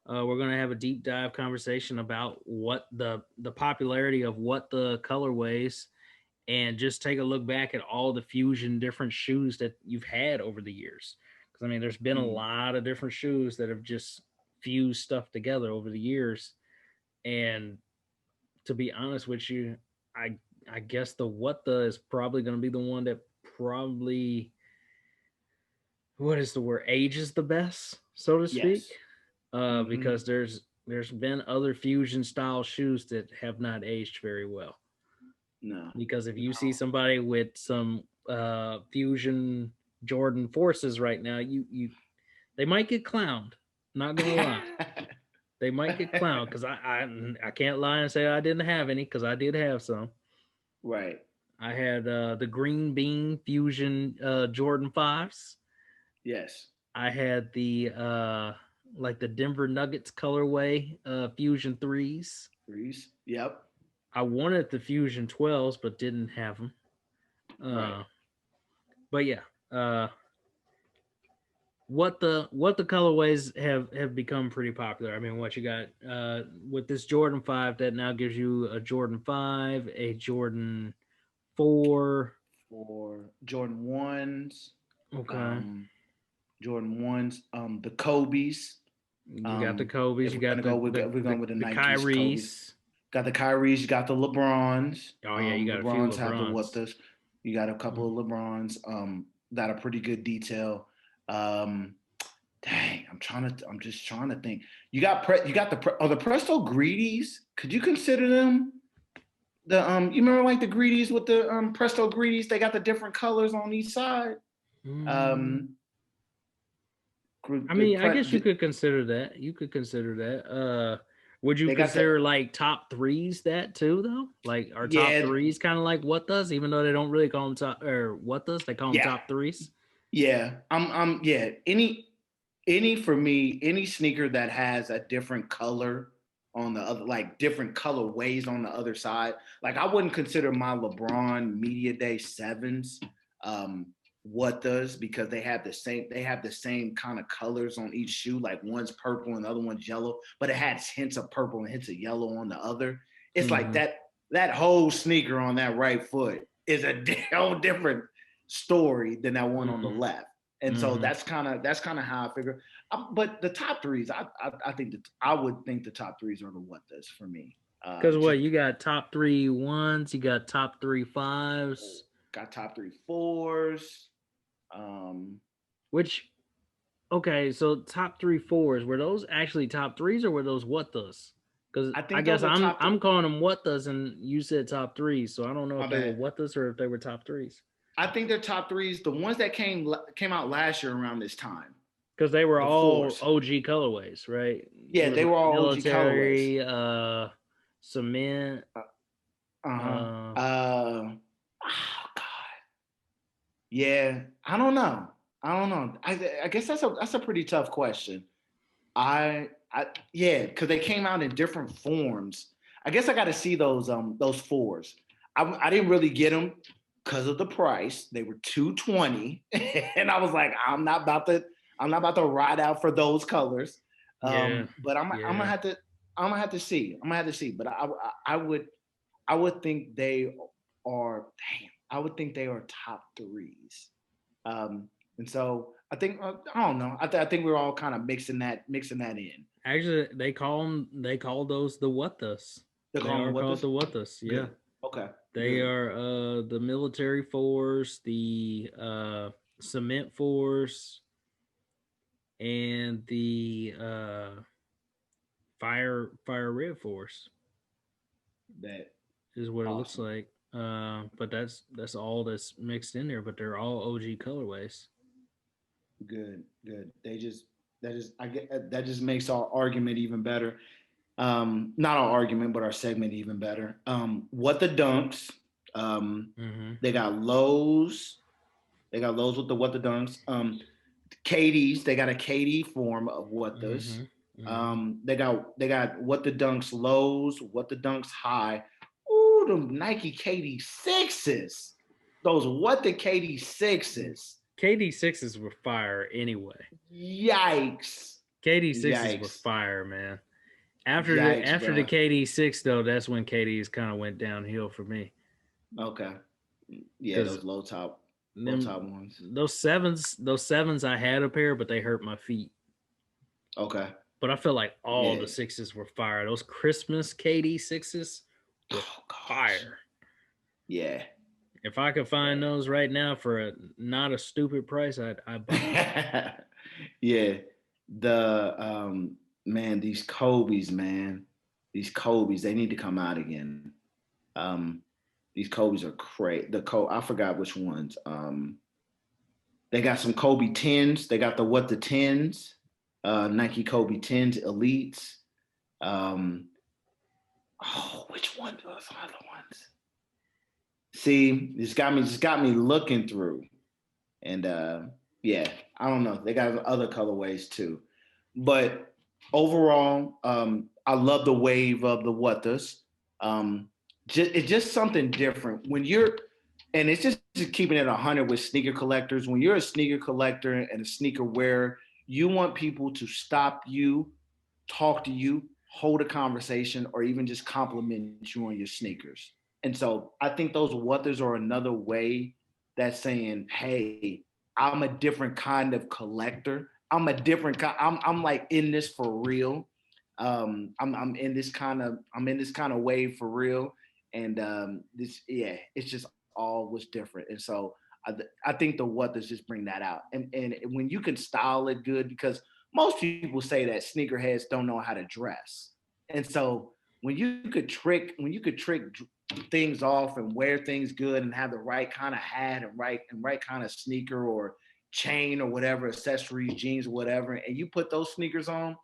We're gonna have a deep dive conversation about what the popularity of what the colorways, and just take a look back at all the fusion different shoes that you've had over the years. Because I mean, there's been a lot of different shoes that have just fused stuff together over the years. And to be honest with you, I guess the what the is probably going to be the one that probably, what is the word, ages the best, so to speak. Yes. Because there's been other fusion style shoes that have not aged very well. No. Because if you see somebody with some fusion Jordan Forces right now, you they might get clowned. Not gonna lie, they might get clowned because I can't lie and say I didn't have any, because I did have some. Right. I had the Green Bean Fusion Jordan 5s. Yes. I had the like the Denver Nuggets colorway Fusion 3s. Reese. Yep. I wanted the Fusion 12s but didn't have them. Right. But yeah, what the colorways have become pretty popular. I mean, what you got with this Jordan 5 that now gives you a Jordan 5, a Jordan 4, For Jordan ones. okay. Jordan ones. The Kobe's. You got the Kobe's, If you we're got gonna go with we're going with the Nikes, Kobe's. Kyries. Got the Kyries. You got the LeBrons. Oh yeah, you got a few LeBrons have the what LeBrons. this. You got a couple of LeBrons. That are pretty good detail. Dang, I'm just trying to think. You got the Presto Greedies. Could you consider them the you remember like the Greedies with the Presto Greedies? They got the different colors on each side. I mean, I guess you could consider that. Would you consider like top threes that too, though? Like, are top threes kind of like what does, even though they don't really call them top, or what does they call them top threes? Yeah, any for me, any sneaker that has a different color on the other, like different colorways on the other side. Like I wouldn't consider my LeBron Media Day sevens what does, because they have the same kind of colors on each shoe. Like one's purple and the other one's yellow, but it has hints of purple and hints of yellow on the other. It's like that whole sneaker on that right foot is a whole different story than that one on the left. And so that's kind of how I figure. But the top threes, I think that I would think the top threes are the what does for me. Because what, you got top 3 ones, you got top 3 5s, got top 3 4s. Which, okay, so top 3 4s, were those actually top threes or were those what does? Because I guess I'm calling them what does, and you said top threes, so I don't know if they were what does or if they were top threes. I think they're top threes. The ones that came out last year around this time, because they were all OG colorways, right? Yeah, they were all military, OG colorways. Cement. Oh God. Yeah, I don't know. I guess that's a pretty tough question. I because they came out in different forms. I guess I got to see those fours. I didn't really get them because of the price. They were $220, and I was like, I'm not about to ride out for those colors. But I'm gonna have to see. I'm gonna have to see. But I would think they are. Damn, I would think they are top threes. And so I think I don't know. I think we're all kind of mixing that in. Actually, they call those the Wattas. They are called the Wattas. Yeah. Good. Okay. They are the military force, the cement force, and the fire red force. That is what it looks like. But that's all that's mixed in there. But they're all OG colorways. Good. That just makes our argument even better. Not our argument, but our segment even better. What the Dunks? They got lows. They got lows with the What the Dunks. KDs. They got a KD form of What those. They got What the Dunks lows. What the Dunks high. Ooh, the Nike KD sixes. Those What the KD sixes. KD sixes were fire anyway. Yikes. KD sixes were fire, man. After the KD 6 though, that's when KD's kind of went downhill for me. Okay. Yeah, those low top ones. Those sevens I had a pair, but they hurt my feet. Okay. But I feel like all the sixes were fire. Those Christmas KD sixes were fire. Yeah. If I could find those right now for not a stupid price, I'd buy them. Yeah. The man, these Kobe's, they need to come out again. These Kobe's are crazy. I forgot which ones. They got some Kobe 10s. They got the What the 10s, Nike Kobe 10s Elites. Which one are some other ones? See, this got me looking through, and I don't know. They got other colorways too, but overall, I love the wave of the Wattas. It's just something different when you're, and it's just keeping it 100 with sneaker collectors. When you're a sneaker collector and a sneaker wearer, you want people to stop you, talk to you, hold a conversation, or even just compliment you on your sneakers. And so I think those Wattas are another way that's saying, hey, I'm a different kind of collector. I'm like in this for real. I'm in this kind of wave for real. And it's just all was different. And so I think the Wattas just bring that out. And when you can style it good, because most people say that sneakerheads don't know how to dress. And so when you could trick things off and wear things good and have the right kind of hat and right kind of sneaker or chain or whatever, accessories, jeans, whatever, and you put those sneakers on,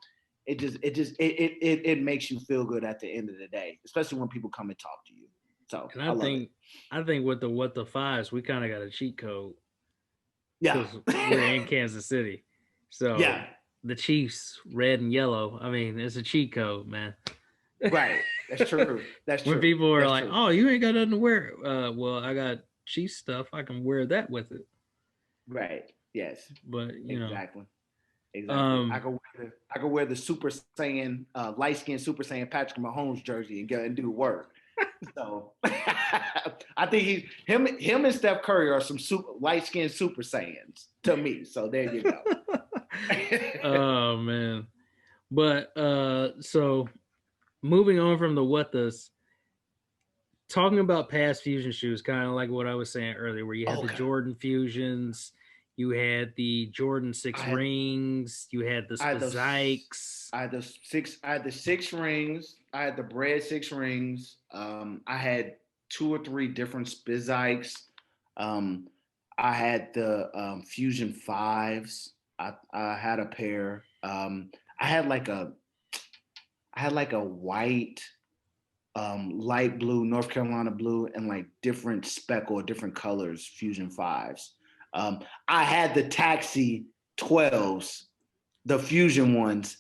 it makes you feel good at the end of the day, especially when people come and talk to you. So and I think with the What the Fives, we kind of got a cheat code. Yeah. We're in Kansas City. So yeah. The Chiefs, red and yellow. I mean, it's a cheat code, man. Right. That's true. That's true. When people are like, "Oh, you ain't got nothing to wear." Well, I got Chiefs stuff. I can wear that with it. Right. Yes. But exactly. I could wear the Super Saiyan, light skinned Super Saiyan Patrick Mahomes jersey and do work. So I think him and Steph Curry are some light skinned Super Saiyans to me. So there you go. Oh man. But so moving on from the Wattas, talking about past fusion shoes, kind of like what I was saying earlier, where you had the Jordan Fusions, you had the Jordan 6 rings, you had the Spizikes. I had the 6 rings. I had the bread 6 rings. I had 2 or 3 different Spizikes. I had the Fusion 5s. I had a pair. I had like a white, light blue, North Carolina blue, and like different speckle, different colors Fusion 5s. I had the Taxi 12s, the Fusion ones.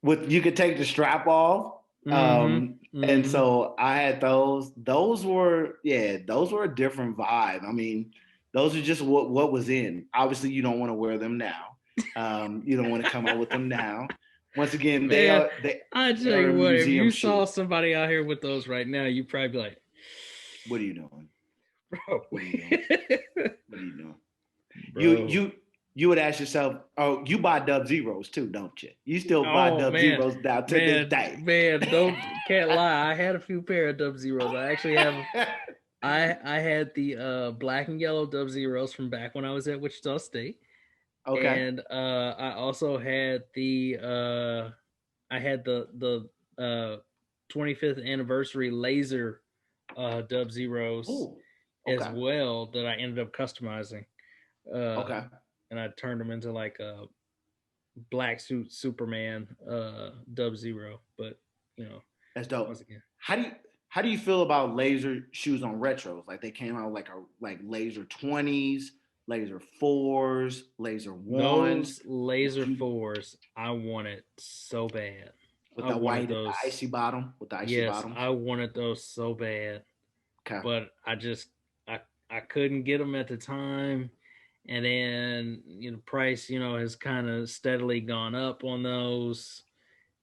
with you could take the strap off. And so I had those. Those were a different vibe. I mean, those are just what was in. Obviously, you don't want to wear them now. You don't want to come out with them now. Once again, they are. I tell you what, if you saw somebody out here with those right now, you'd probably be like, "What are you doing, bro? What are you doing? What are you doing?" Bro. You would ask yourself, "Oh, you buy Dub Zeros too, don't you? You still buy Dub Zeros down to this day." Man, can't lie. I had a few pair of Dub Zeros. I actually have. I had the black and yellow Dub Zeros from back when I was at Wichita State. Okay. And I also had the 25th anniversary laser Dub Zeros as well that I ended up customizing. Okay. And I turned them into like a black suit Superman Dub Zero. But that's dope. Once again, how do you feel about laser shoes on retros? Like they came out like laser 20s, laser 4s, laser 1s. Those laser 4s, I want it so bad. With the white and the icy bottom? With the icy bottom? Yes, I wanted those so bad. Okay. But I couldn't get them at the time. And then price, has kind of steadily gone up on those.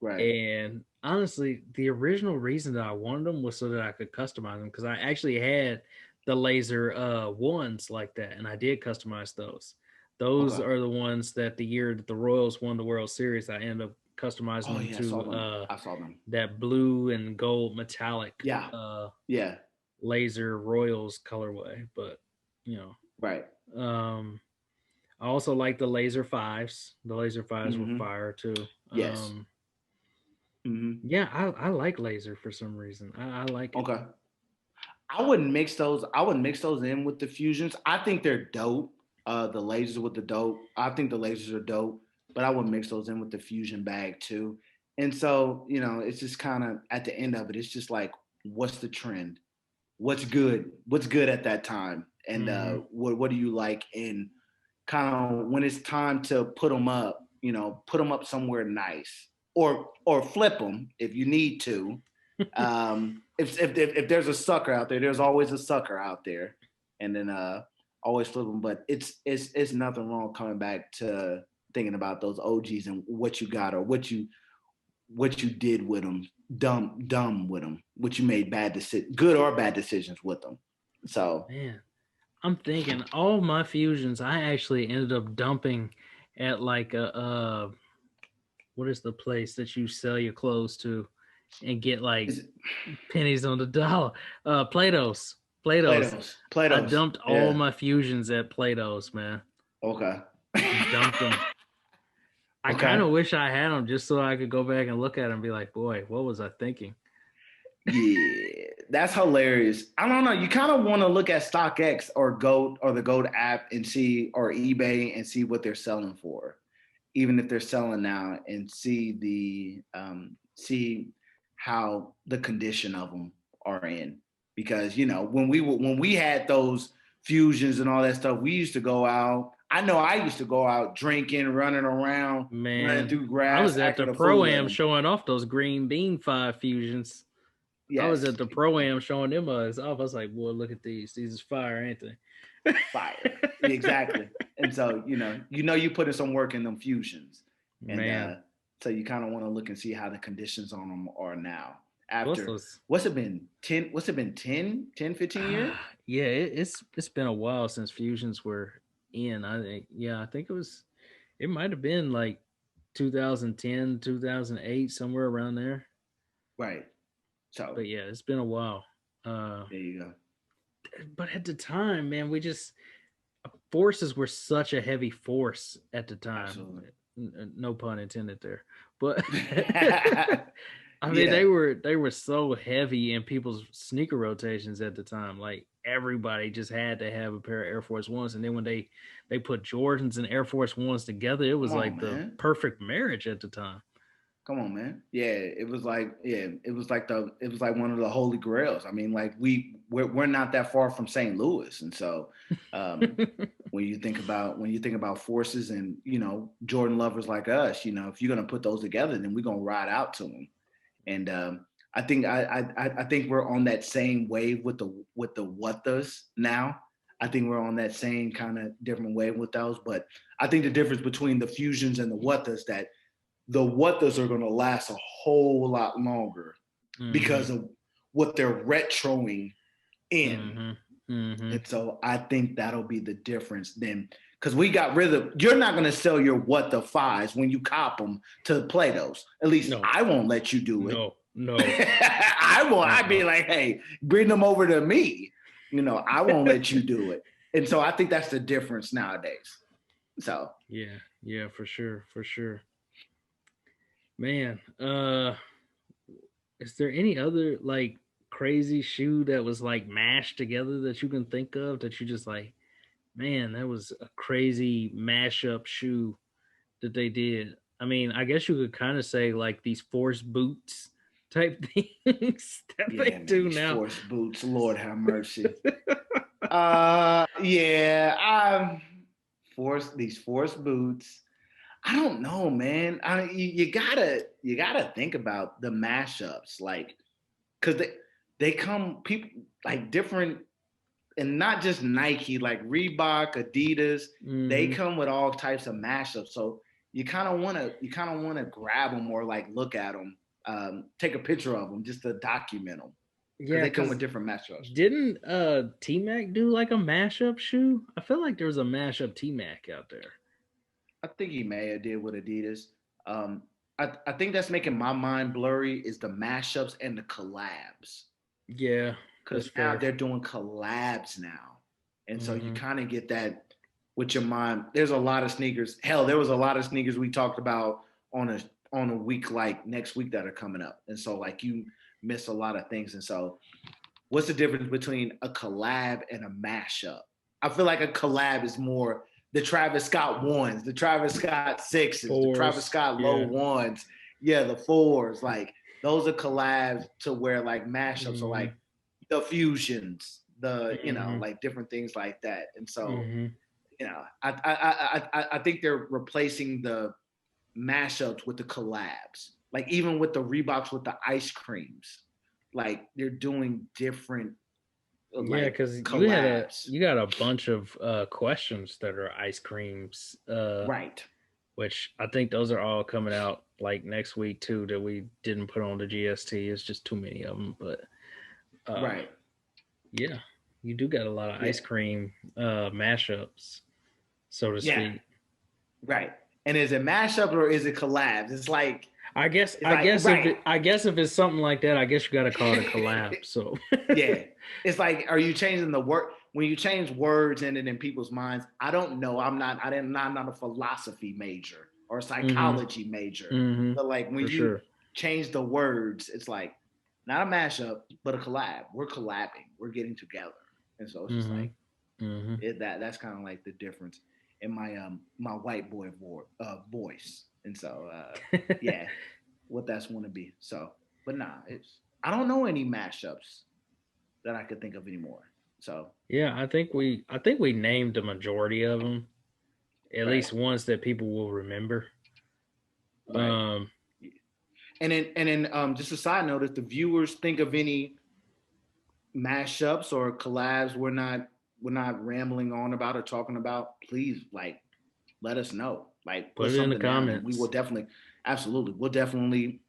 Right. And honestly, the original reason that I wanted them was so that I could customize them, because I actually had the laser ones like that, and I did customize those. Those are the ones that the year that the Royals won the World Series, I ended up customizing them to I saw them. That blue and gold metallic laser Royals colorway. But right. I also like the laser 5s. The laser 5s were fire too. Yes. Yeah, I like laser for some reason. I like it. Okay. I wouldn't mix those in with the fusions. I think they're dope. The lasers with the dope. I think the lasers are dope, but I wouldn't mix those in with the fusion bag too. And so, it's just kind of at the end of it, it's just like, what's the trend? What's good? What's good at that time? And what do you like? And kind of when it's time to put them up, put them up somewhere nice, or flip them if you need to. If there's a sucker out there, there's always a sucker out there, and then always flip them. But it's nothing wrong coming back to thinking about those OGs and what you got or what you did with them, dumb with them, what you made good or bad decisions with them. So man, I'm thinking all my fusions I actually ended up dumping at like what is the place that you sell your clothes to and get like pennies on the dollar? Plato's. I dumped all my fusions at Plato's, man. Okay. Dumped them. I kind of wish I had them just so I could go back and look at them and be like, boy, what was I thinking? Yeah, that's hilarious. I don't know. You kind of want to look at StockX or Goat or the Goat app and see, or eBay and see what they're selling for, even if they're selling now, and see how the condition of them are in. Because when we had those fusions and all that stuff, we used to go out. I know I used to go out drinking, running around, running through grass. I was at the Pro-Am showing off those Green Bean 5 fusions. Yes. I was at the Pro-Am showing them off. I was like, boy, look at these. These is fire, ain't they? Fire. Exactly. And so, you put in some work in them fusions. And so you kind of want to look and see how the conditions on them are now. After what's it been 10 15 years? Yeah, it's been a while since fusions were in. I think it might have been like 2010, 2008, somewhere around there. Right. So, but yeah, it's been a while. There you go. But at the time, man, forces were such a heavy force at the time. Absolutely. No pun intended there. But I mean, they were so heavy in people's sneaker rotations at the time. Like everybody just had to have a pair of Air Force Ones, and then when they put Jordans and Air Force Ones together, it was the perfect marriage at the time. Come on, man. Yeah, it was like one of the holy grails. I mean, like we're not that far from St. Louis, and so um, when you think about forces and Jordan lovers like us, if you're gonna put those together, then we're gonna ride out to them. And I think we're on that same wave with the Whatas now. I think we're on that same kind of different wave with those, but I think the difference between the fusions and the Whatas that the Whatas are going to last a whole lot longer because of what they're retroing in. And so I think that'll be the difference then, because we got rid of. You're not going to sell your Whata fives when you cop them to play those. At least I won't let you do it. No. I won't. I'd be like, hey, bring them over to me. I won't let you do it. And so I think that's the difference nowadays. So yeah, for sure. Man, is there any other like crazy shoe that was like mashed together that you can think of that you just like, man, that was a crazy mashup shoe that they did? I mean, I guess you could kind of say like these force boots type things that they do now. Force boots, Lord have mercy. These force boots. I don't know, man. You gotta think about the mashups, like, because they come people like different, and not just Nike, like Reebok, Adidas. They come with all types of mashups. So you kind of wanna grab them or like look at them, take a picture of them just to document them. Yeah, they come with different mashups. Didn't T-Mac do like a mashup shoe? I feel like there was a mashup T-Mac out there. I think he may have did with Adidas. I think that's making my mind blurry is the mashups and the collabs. Yeah, because now they're doing collabs now, and so you kind of get that with your mind. There's a lot of sneakers. Hell, there was a lot of sneakers we talked about on a week like next week that are coming up, and so like you miss a lot of things. And so, what's the difference between a collab and a mashup? I feel like a collab is more the Travis Scott ones, the Travis Scott sixes, the Travis Scott low ones. Yeah, the fours. Like those are collabs to where like mashups are like the fusions, the like different things like that. And so, I think they're replacing the mashups with the collabs. Like even with the Reeboks with the ice creams, like they're doing different. Yeah, because you got a bunch of questions that are ice creams, right? Which I think those are all coming out like next week too. That we didn't put on the GST. It's just too many of them. But right, yeah, you do got a lot of ice cream mashups, so to speak. Right. And is it mashup or is it collabs? It's like I guess if it's something like that, I guess you got to call it a collab. So yeah, it's like, are you changing the word when you change words in it in people's minds? I don't know. I'm not a philosophy major or a psychology major. But like when you change the words, it's like not a mashup, but a collab. We're collabing. We're getting together, and so it's just like that's kind of like the difference in my my white boy voice. And so, yeah, what that's want to be. So, but nah, I don't know any mashups that I could think of anymore. So yeah, I think we named the majority of them, at least ones that people will remember. Right. And then just a side note, if the viewers think of any mashups or collabs we're not rambling on about or talking about, please like let us know. Like put it in the comments. We will definitely, absolutely, we'll definitely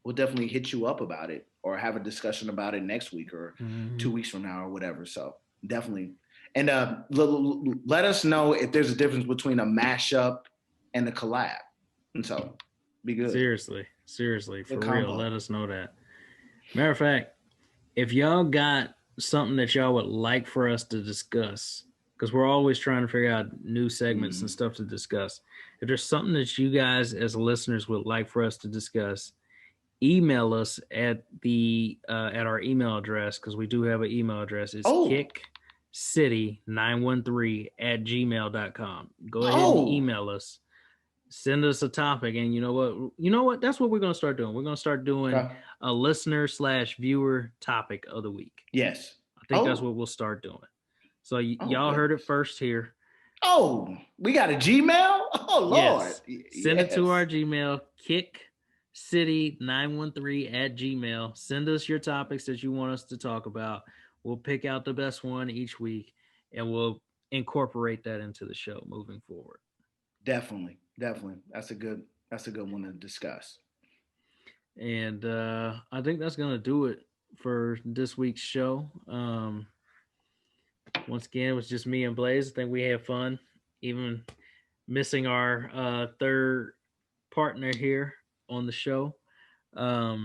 hit you up about it or have a discussion about it next week or 2 weeks from now or whatever. So definitely, and let us know if there's a difference between a mashup and a collab. And so, be good. Seriously, for real, let us know that. Matter of fact, if y'all got something that y'all would like for us to discuss, because we're always trying to figure out new segments and stuff to discuss. If there's something that you guys as listeners would like for us to discuss, email us at our email address, because we do have an email address. It's kickcity913@gmail.com. Go ahead and email us. send us a topic, and you know what, that's what we're going to start doing. We're going to start doing Okay. a listener/viewer topic of the week. Yes. I think that's what we'll start doing. So y'all heard goodness. it first here. Oh, we got a Gmail? Oh, Lord. Yes. Send it to our Gmail, kickcity913@gmail. Send us your topics that you want us to talk about. We'll pick out the best one each week, and we'll incorporate that into the show moving forward. Definitely. That's a good one to discuss. And I think that's going to do it for this week's show. Once again, it was just me and Blaze. I think we had fun, even missing our third partner here on the show. Of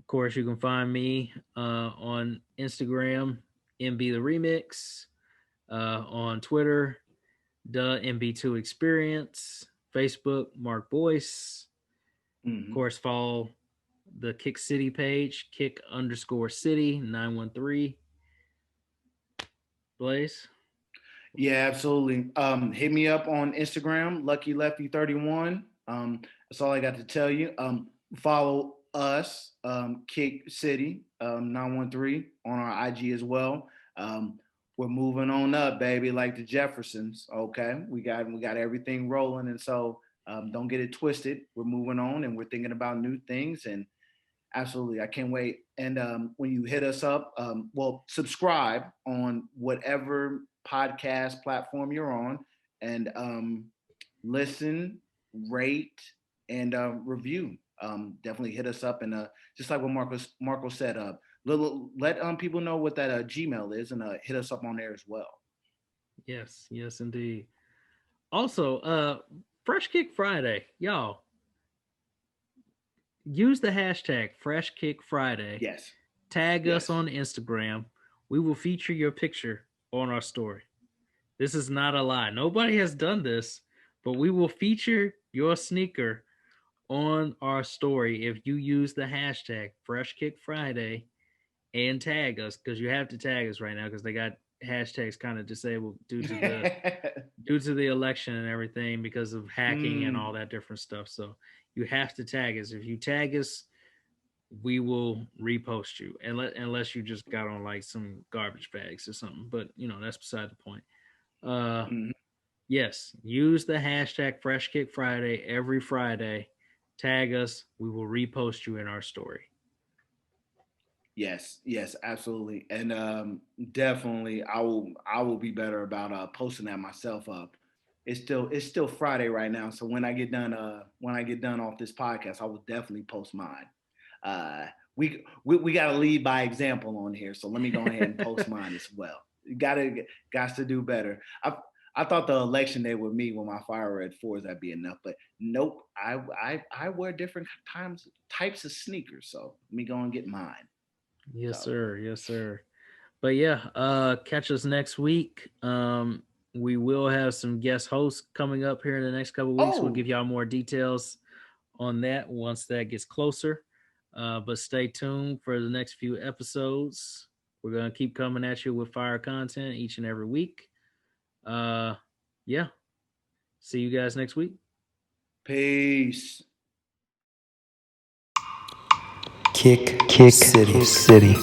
course, you can find me on Instagram, MB the Remix, on Twitter, the MB2 Experience, Facebook, Mark Boyce. Mm-hmm. Of course, follow the Kick City page, kick_city913. Blaze? Yeah, absolutely. Hit me up on Instagram, LuckyLefty31. That's all I got to tell you. Follow us, Kick City 913 on our IG as well. We're moving on up, baby, like the Jeffersons. Okay, we got everything rolling, and so don't get it twisted. We're moving on, and we're thinking about new things, and absolutely, I can't wait. And when you hit us up, subscribe on whatever podcast platform you're on, and listen, rate, and review. Definitely hit us up, and just like what Marco said, let people know what that Gmail is, and hit us up on there as well. Yes, indeed. Also, Fresh Kick Friday, y'all. Use the hashtag Fresh Kick Friday. Yes. Tag us on Instagram. We will feature your picture on our story. This is not a lie. Nobody has done this, but we will feature your sneaker on our story if you use the hashtag Fresh Kick Friday and tag us, because you have to tag us right now because they got hashtags kind of disabled due to the election and everything because of hacking and all that different stuff. So you have to tag us. If you tag us, we will repost you, unless you just got on like some garbage bags or something. But that's beside the point. Yes, use the hashtag Fresh Kick Friday every Friday. Tag us. We will repost you in our story. Yes, absolutely, and definitely, I will be better about posting that myself up. It's still Friday right now, so when I get done off this podcast, I will definitely post mine. We got to lead by example on here, so let me go ahead and post mine as well. You got to do better. I thought the election day with me when my fire red 4s that'd be enough, but nope. I wear different types of sneakers, so let me go and get mine. Yes, sir. But yeah, catch us next week. We will have some guest hosts coming up here in the next couple of weeks. We'll give y'all more details on that once that gets closer. But stay tuned for the next few episodes. We're going to keep coming at you with fire content each and every week. Yeah. See you guys next week. Peace. Kick City.